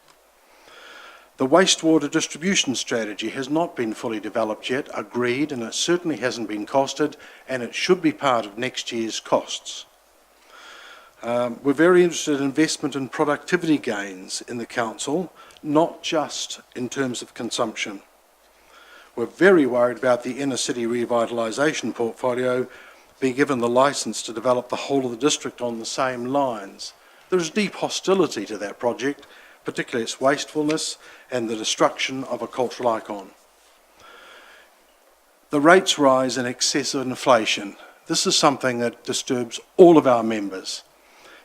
The wastewater distribution strategy has not been fully developed yet, agreed, and it certainly hasn't been costed, and it should be part of next year's costs. We're very interested in investment and productivity gains in the council, not just in terms of consumption. We're very worried about the inner city revitalisation portfolio being given the licence to develop the whole of the district on the same lines. There is deep hostility to that project, particularly its wastefulness and the destruction of a cultural icon. The rates rise in excess of inflation. This is something that disturbs all of our members.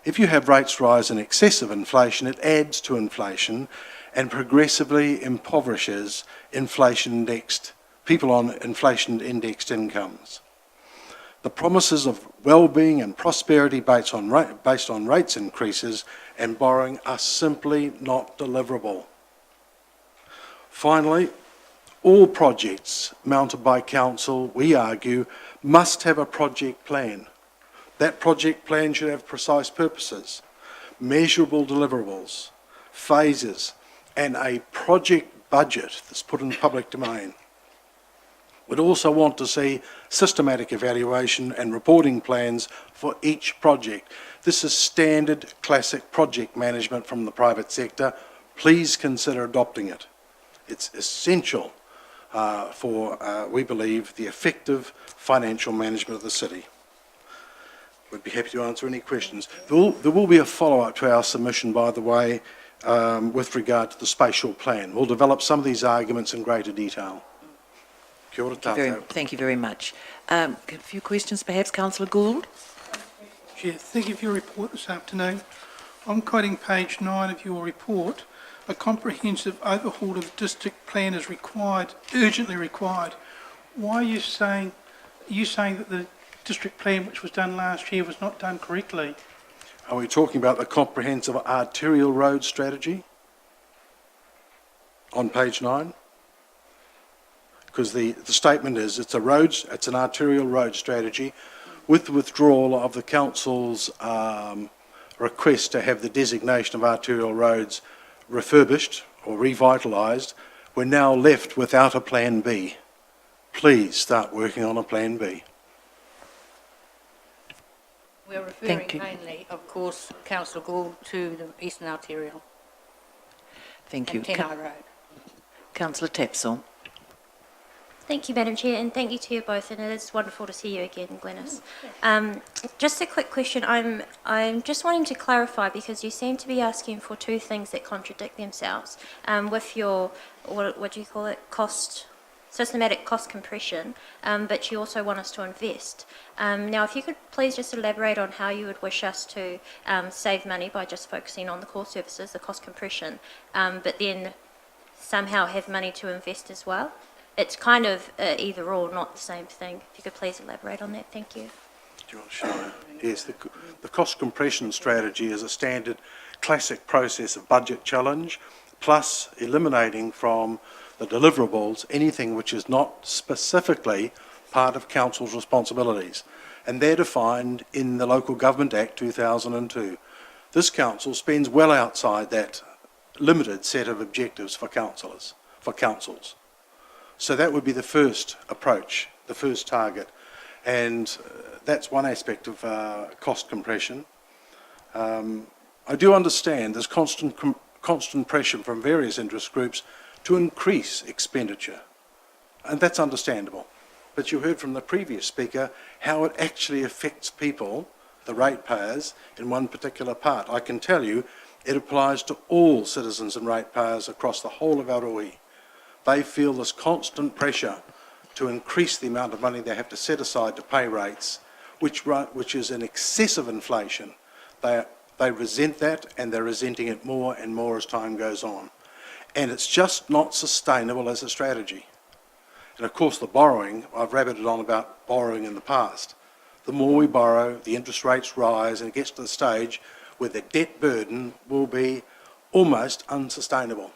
If you have rates rise in excess of inflation, it adds to inflation and progressively impoverishes inflation-indexed people on inflation-indexed incomes. The promises of well-being and prosperity based on rates increases and borrowing are simply not deliverable. Finally, all projects mounted by council, we argue, must have a project plan. That project plan should have precise purposes, measurable deliverables, phases, and a project budget that's put in the public domain. We'd also want to see systematic evaluation and reporting plans for each project. This is standard classic project management from the private sector. Please consider adopting it. It's essential for, we believe, the effective financial management of the city. We'd be happy to answer any questions. There will be a follow-up to our submission, by the way, with regard to the spatial plan. We'll develop some of these arguments in greater detail. Kia ora tātou. Thank you very much. A few questions perhaps, Councillor Gould? Chair, thank you for your report this afternoon. I'm quoting page 9 of your report. A comprehensive overhaul of the district plan is required, urgently required. Why are you saying that the district plan which was done last year was not done correctly? Are we talking about the comprehensive arterial road strategy on page 9? Because the statement is it's an arterial road strategy with the withdrawal of the council's request to have the designation of arterial roads refurbished or revitalised. We're now left without a plan B. Please start working on a plan B. We're referring mainly, of course, Councillor Gould, to the Eastern Arterial. Thank you. And Tenai Road. Councillor Tapsell. Thank you, Madam Chair, and thank you to you both, and it is wonderful to see you again, Glenys. Just a quick question. I'm just wanting to clarify, because you seem to be asking for two things that contradict themselves with your, what do you call it, systematic cost compression, but you also want us to invest. Now, if you could please just elaborate on how you would wish us to save money by just focusing on the core services, the cost compression, but then somehow have money to invest as well. It's kind of either or, not the same thing. If you could please elaborate on that, thank you. Do you want to show it? Yes, the cost compression strategy is a standard classic process of budget challenge, plus eliminating from the deliverables anything which is not specifically part of council's responsibilities. And they're defined in the Local Government Act 2002. This council spends well outside that limited set of objectives for councils. So that would be the first approach, the first target. And that's one aspect of cost compression. I do understand there's constant pressure from various interest groups to increase expenditure. And that's understandable. But you heard from the previous speaker how it actually affects people, the ratepayers, in one particular part. I can tell you it applies to all citizens and ratepayers across the whole of Rotorua. They feel this constant pressure to increase the amount of money they have to set aside to pay rates, which is an excessive inflation. They resent that, and they're resenting it more and more as time goes on. And it's just not sustainable as a strategy. And of course the borrowing, I've rabbited on about borrowing in the past. The more we borrow, the interest rates rise, and it gets to the stage where the debt burden will be almost unsustainable.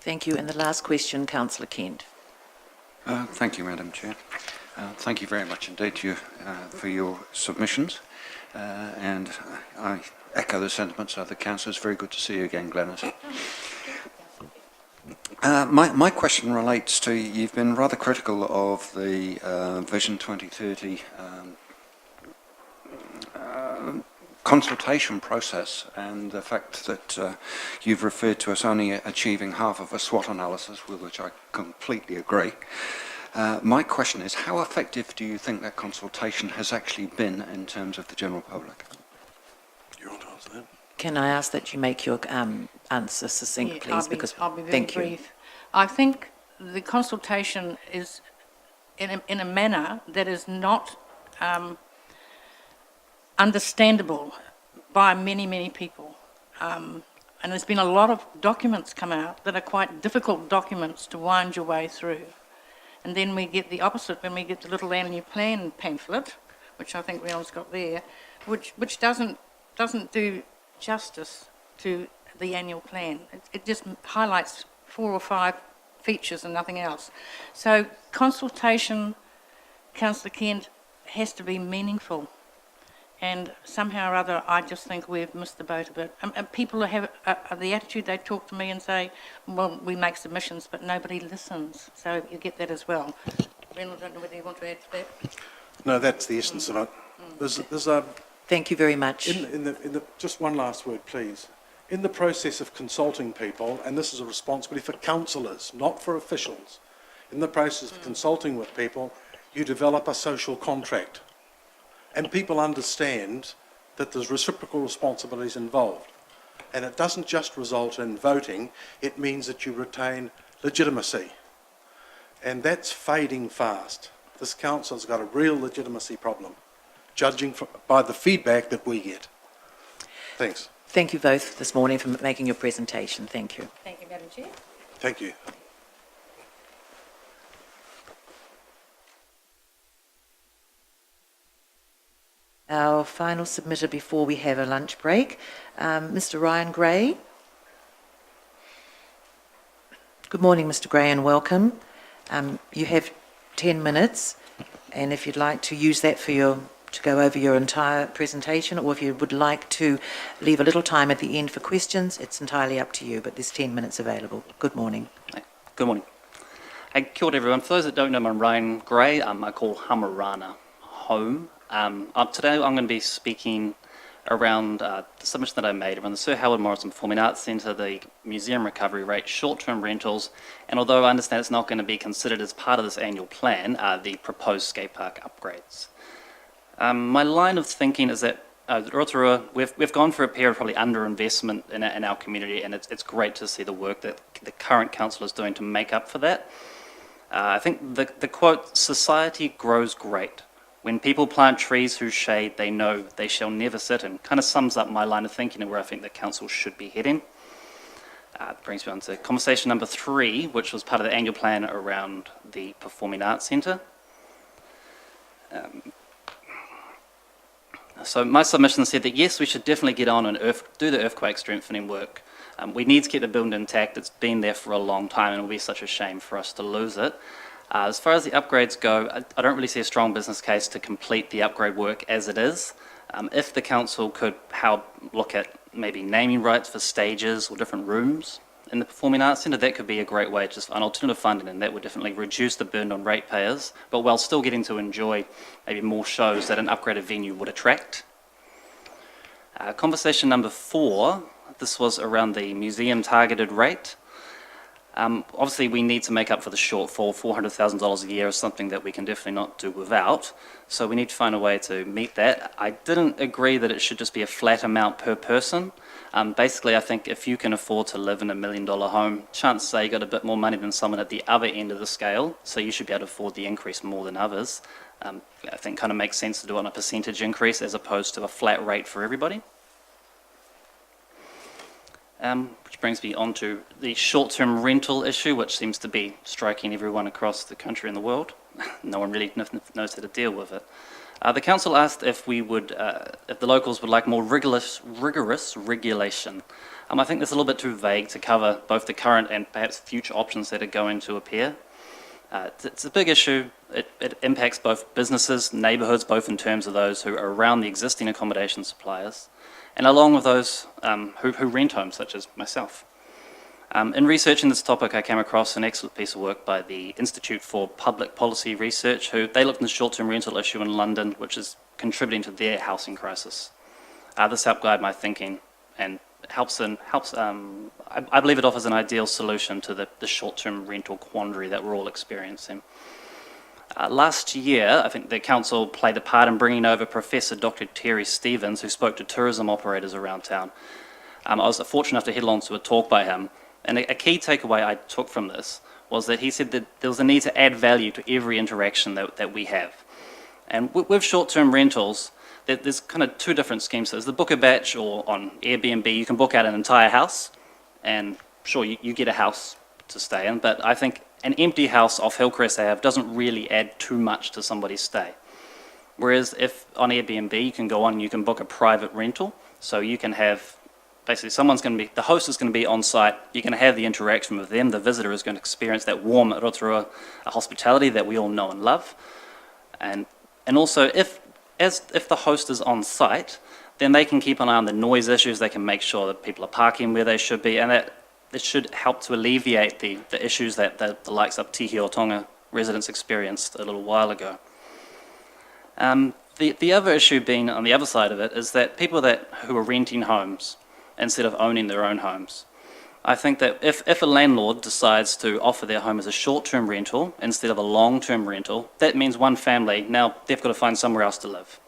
Thank you. And the last question, Councillor Kent. Thank you, Madam Chair. Thank you very much indeed for your submissions. And I echo the sentiments of the council. It's very good to see you again, Glenys. My question relates to, you've been rather critical of the Vision 2030 consultation process, and the fact that you've referred to us only achieving half of a SWOT analysis, with which I completely agree. My question is, how effective do you think that consultation has actually been in terms of the general public? You want to answer that? Can I ask that you make your answer succinct, please? I'll be very brief. I think the consultation is in a manner that is not understandable by many people. And there's been a lot of documents come out that are quite difficult documents to wind your way through. And then we get the opposite when we get the little annual plan pamphlet, which I think Rion's got there, which doesn't do justice to the annual plan. It just highlights 4 or 5 features and nothing else. So consultation, Councillor Kent, has to be meaningful. And somehow or other, I just think we've missed the boat a bit. And people have the attitude, they talk to me and say, well, we make submissions, but nobody listens. So you get that as well. Ben, I don't know whether you want to add to that. No, that's the essence of it. There's a... Thank you very much. Just one last word, please. In the process of consulting people, and this is a responsibility for councillors, not for officials, in the process of consulting with people, you develop a social contract. And people understand that there's reciprocal responsibilities involved. And it doesn't just result in voting, it means that you retain legitimacy. And that's fading fast. This council's got a real legitimacy problem, judging by the feedback that we get. Thanks. Thank you both this morning for making your presentation. Thank you. Thank you, Madam Chair. Thank you. Our final submitter before we have a lunch break, Mr. Ryan Gray. Good morning, Mr. Gray, and welcome. You have 10 minutes, and if you'd like to use that to go over your entire presentation, or if you would like to leave a little time at the end for questions, it's entirely up to you, but there's 10 minutes available. Good morning. Good morning. Hey, kia ora everyone. For those that don't know, I'm Ryan Gray. I call Hamarana home. Today I'm going to be speaking around the submission that I made around the Sir Howard Morrison Performing Arts Centre, the museum recovery rate, short-term rentals, and although I understand it's not going to be considered as part of this annual plan, the proposed skate park upgrades. My line of thinking is that Rotorua, we've gone through a period of probably underinvestment in our community, and it's great to see the work that the current council is doing to make up for that. I think the quote, "Society grows great when people plant trees whose shade they know they shall never sit in," kind of sums up my line of thinking and where I think the council should be heading. Brings me on to conversation number 3, which was part of the annual plan around the Performing Arts Centre. So my submission said that yes, we should definitely get on and do the earthquake strengthening work. We need to keep the building intact. It's been there for a long time, and it will be such a shame for us to lose it. As far as the upgrades go, I don't really see a strong business case to complete the upgrade work as it is. If the council could look at maybe naming rights for stages or different rooms in the Performing Arts Centre, that could be a great way, just an alternative funding, and that would definitely reduce the burden on ratepayers, but while still getting to enjoy maybe more shows that an upgraded venue would attract. Conversation number 4, this was around the museum targeted rate. Obviously, we need to make up for the shortfall. $400,000 a year is something that we can definitely not do without, so we need to find a way to meet that. I didn't agree that it should just be a flat amount per person. Basically, I think if you can afford to live in $1 million home, chances are you got a bit more money than someone at the other end of the scale, so you should be able to afford the increase more than others. I think kind of makes sense to do it on a percentage increase as opposed to a flat rate for everybody. Which brings me on to the short-term rental issue, which seems to be striking everyone across the country and the world. No one really knows how to deal with it. The council asked if the locals would like more rigorous regulation. I think that's a little bit too vague to cover both the current and perhaps future options that are going to appear. It's a big issue. It impacts both businesses, neighbourhoods, both in terms of those who are around the existing accommodation suppliers, and along with those who rent homes, such as myself. In researching this topic, I came across an excellent piece of work by the Institute for Public Policy Research, they looked at the short-term rental issue in London, which is contributing to their housing crisis. This helped guide my thinking and I believe it offers an ideal solution to the short-term rental quandary that we're all experiencing. Last year, I think the council played a part in bringing over Professor Dr. Terry Stevens, who spoke to tourism operators around town. I was fortunate enough to head along to a talk by him, and a key takeaway I took from this was that he said that there was a need to add value to every interaction that we have. And with short-term rentals, there's kind of 2 different schemes. So there's the book a batch, or on Airbnb, you can book out an entire house, and sure, you get a house to stay in, but I think an empty house off Hillcrest Ave doesn't really add too much to somebody's stay. Whereas if on Airbnb, you can go on and you can book a private rental, so you can have, basically the host is going to be on site, you can have the interaction with them, the visitor is going to experience that warm Rotorua hospitality that we all know and love. And And also, if the host is on site, then they can keep an eye on the noise issues, they can make sure that people are parking where they should be, and that it should help to alleviate the issues that the likes of Tihi o Tonga residents experienced a little while ago. The other issue being on the other side of it is that people who are renting homes instead of owning their own homes. I think that if a landlord decides to offer their home as a short-term rental instead of a long-term rental, that means one family, now they've got to find somewhere else to live.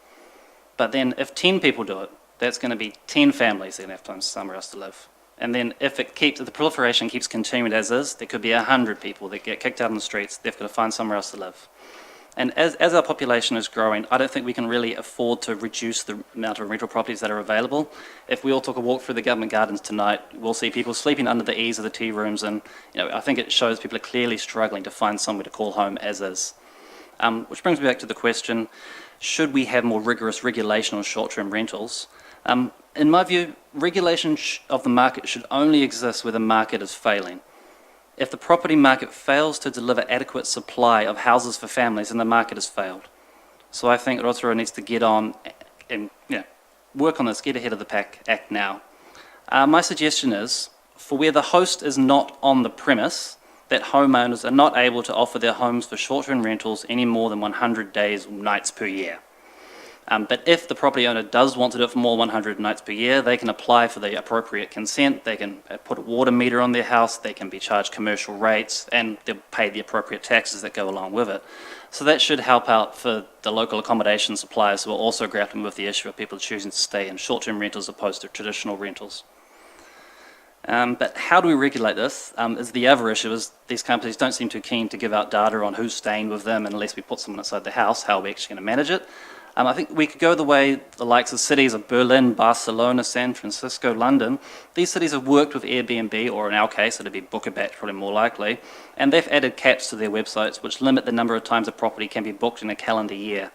But then if 10 people do it, that's going to be 10 families that are going to have to find somewhere else to live. And then if the proliferation keeps continuing as is, there could be 100 people that get kicked out on the streets, they've got to find somewhere else to live. And as our population is growing, I don't think we can really afford to reduce the amount of rental properties that are available. If we all took a walk through the government gardens tonight, we'll see people sleeping under the eaves of the tea rooms, and I think it shows people are clearly struggling to find somewhere to call home as is. Which brings me back to the question, should we have more rigorous regulation on short-term rentals? In my view, regulation of the market should only exist where the market is failing. If the property market fails to deliver adequate supply of houses for families, then the market has failed. So I think Rotorua needs to get on and work on this, get ahead of the pack, act now. My suggestion is, for where the host is not on the premise, that homeowners are not able to offer their homes for short-term rentals any more than 100 days or nights per year. But if the property owner does want to do it for more than 100 nights per year, they can apply for the appropriate consent, they can put a water meter on their house, they can be charged commercial rates, and they'll pay the appropriate taxes that go along with it. So that should help out for the local accommodation suppliers who are also grappling with the issue of people choosing to stay in short-term rentals as opposed to traditional rentals. But how do we regulate this is the other issue, is these companies don't seem too keen to give out data on who's staying with them unless we put someone inside the house. How are we actually going to manage it? I think we could go the way the likes of cities of Berlin, Barcelona, San Francisco, London. These cities have worked with Airbnb, or in our case it'd be Bookabatch probably more likely, and they've added caps to their websites which limit the number of times a property can be booked in a calendar year.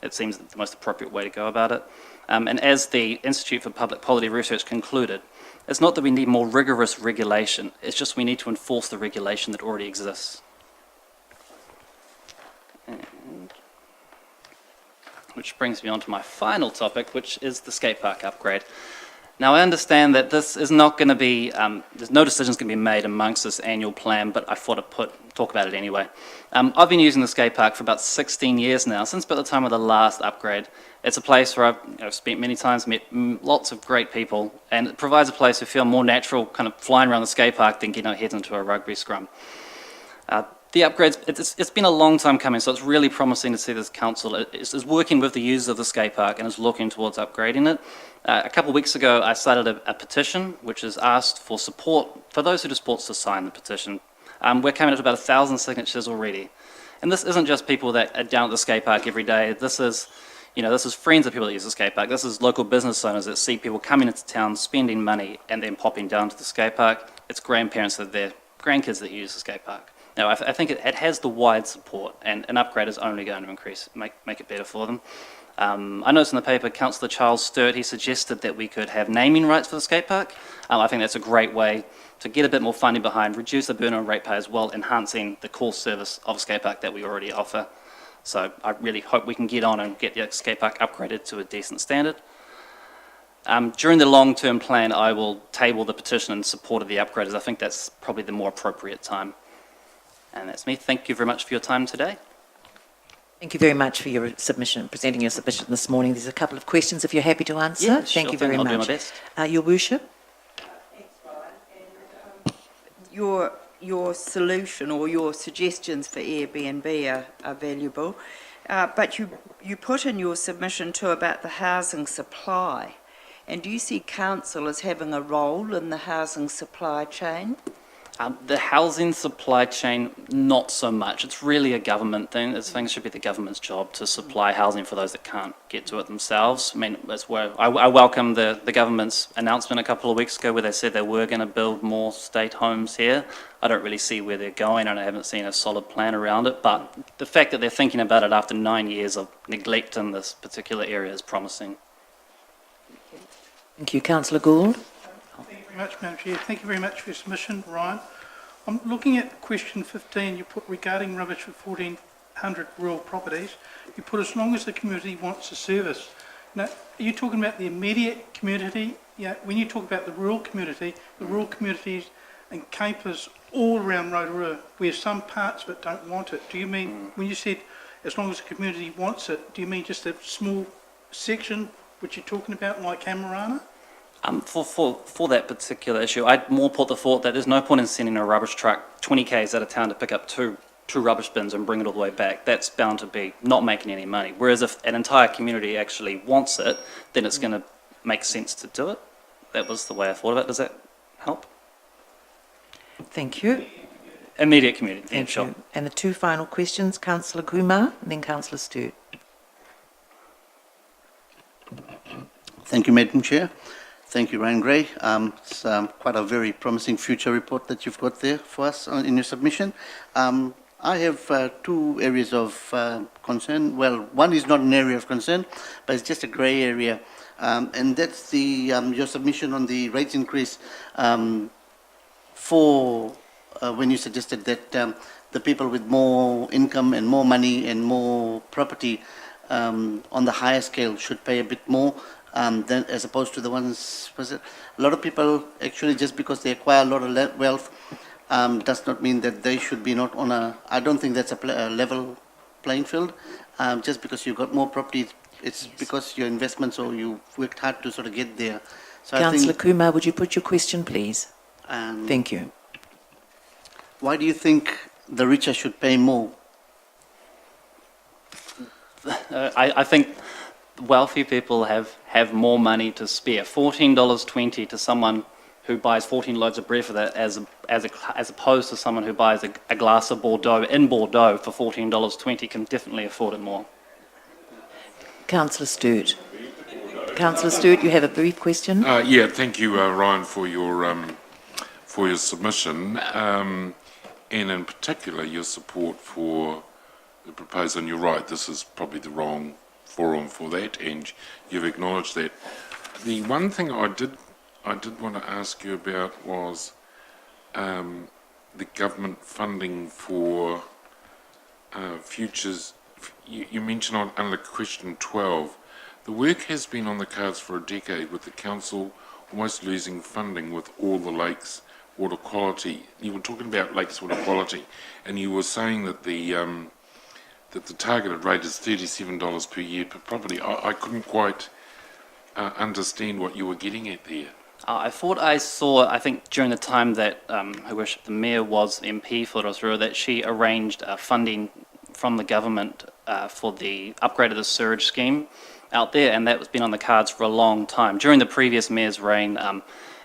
It seems the most appropriate way to go about it. And as the Institute for Public Policy Research concluded, it's not that we need more rigorous regulation, it's just we need to enforce the regulation that already exists. Which brings me on to my final topic, which is the skate park upgrade. Now, I understand that this is not going to be, there's no decisions going to be made amongst this annual plan, but I thought I'd talk about it anyway. I've been using the skate park for about 16 years now, since about the time of the last upgrade. It's a place where I've spent many times, met lots of great people, and it provides a place to feel more natural, kind of flying around the skate park than getting our heads into a rugby scrum. The upgrades, it's been a long time coming, so it's really promising to see this council is working with the users of the skate park and is looking towards upgrading it. A couple of weeks ago, I started a petition which has asked for support for those who do sports to sign the petition. We're coming up to about 1,000 signatures already. And this isn't just people that are down at the skate park every day. This is friends of people that use the skate park. This is local business owners that see people coming into town, spending money, and then popping down to the skate park. It's grandparents of their grandkids that use the skate park. Now, I think it has the wide support, and an upgrade is only going to make it better for them. I noticed in the paper, Councillor Charles Sturt, he suggested that we could have naming rights for the skate park. I think that's a great way to get a bit more funding behind, reduce the burden on ratepayers while enhancing the core service of skate park that we already offer. So I really hope we can get on and get the skate park upgraded to a decent standard. During the long-term plan, I will table the petition in support of the upgrades. I think that's probably the more appropriate time. And that's me. Thank you very much for your time today. Thank you very much for your submission, presenting your submission this morning. There's a couple of questions if you're happy to answer. Yeah, Thank you sure very thing. much. I'll do my best. Your Worship? Your solution or your suggestions for Airbnb are valuable, but you put in your submission too about the housing supply. And do you see council as having a role in the housing supply chain? The housing supply chain, not so much. It's really a government thing. Things should be the government's job to supply housing for those that can't get to it themselves. I mean, that's where I welcome the government's announcement a couple of weeks ago where they said they were going to build more state homes here. I don't really see where they're going, and I haven't seen a solid plan around it. But the fact that they're thinking about it after 9 years of neglect in this particular area is promising. Thank you. Councillor Gould? Thank you very much, Madam Chair. Thank you very much for your submission, Ryan. I'm looking at question 15 you put regarding rubbish for 100 rural properties, you put as long as the community wants the service. Now, are you talking about the immediate community? Yeah, when you talk about the rural communities encompass all around Rotorua, where some parts of it don't want it. Do you mean, when you said as long as the community wants it, do you mean just a small section which you're talking about, like Hamarana? For that particular issue, I'd more put the thought that there's no point in sending a rubbish truck 20 k's out of town to pick up two rubbish bins and bring it all the way back. That's bound to be not making any money. Whereas if an entire community actually wants it, then it's going to make sense to do it. That was the way I thought of it. Does that help? Thank you. Immediate community. Thank sure. you. And the two final questions, Councillor Kumar and then Councillor Stewart. Thank you, Madam Chair. Thank you, Ryan Gray. It's quite a very promising future report that you've got there for us in your submission. I have two areas of concern. Well, one is not an area of concern, but it's just a grey area, and that's the your submission on the rate increase for when you suggested that the people with more income and more money and more property on the higher scale should pay a bit more. Than, as opposed to the ones, a lot of people actually, just because they acquire a lot of wealth, does not mean that they should be not on a, I don't think that's a level playing field. Just because you've got more property, it's because your investments or you worked hard to sort of get there. So Councillor Kumar, would you put your question, please? Thank you. Why do you think the richer should pay more? I think wealthy people have more money to spare. $14.20 to someone who buys 14 loaves of bread for that, as opposed to someone who buys a glass of Bordeaux in Bordeaux for $14.20 can definitely afford it more. Councillor Stewart. Councillor Stewart, you have a brief question. Yeah, thank you, Ryan, for your submission, and in particular your support for the proposal. And you're right, this is probably the wrong forum for that, and you've acknowledged that. The one thing I did want to ask you about was the government funding for futures. You mentioned under question 12, the work has been on the cards for a decade, with the council almost losing funding with all the lakes water quality. You were talking about lakes water quality, and you were saying that the targeted rate is $37 per year per property. I couldn't quite understand what you were getting at there. I thought I saw, I think during the time that Her Worship the Mayor was MP for Rotorua, that she arranged funding from the government for the upgrade of the sewage scheme out there, and that was been on the cards for a long time. During the previous Mayor's reign,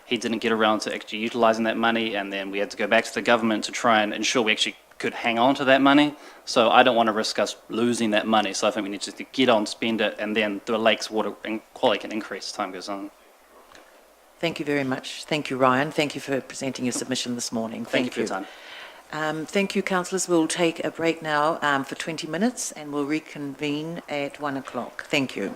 he didn't get around to actually utilising that money, and then we had to go back to the government to try and ensure we actually could hang on to that money. So I don't want to risk us losing that money. So I think we need to get on, spend it, and then the lake's water quality can increase as time goes on. Thank you very much. Thank you, Ryan. Thank you for presenting your submission this morning. Thank you for your time. Thank you, councillors. We'll take a break now for 20 minutes and we'll reconvene at 1 o'clock. Thank you.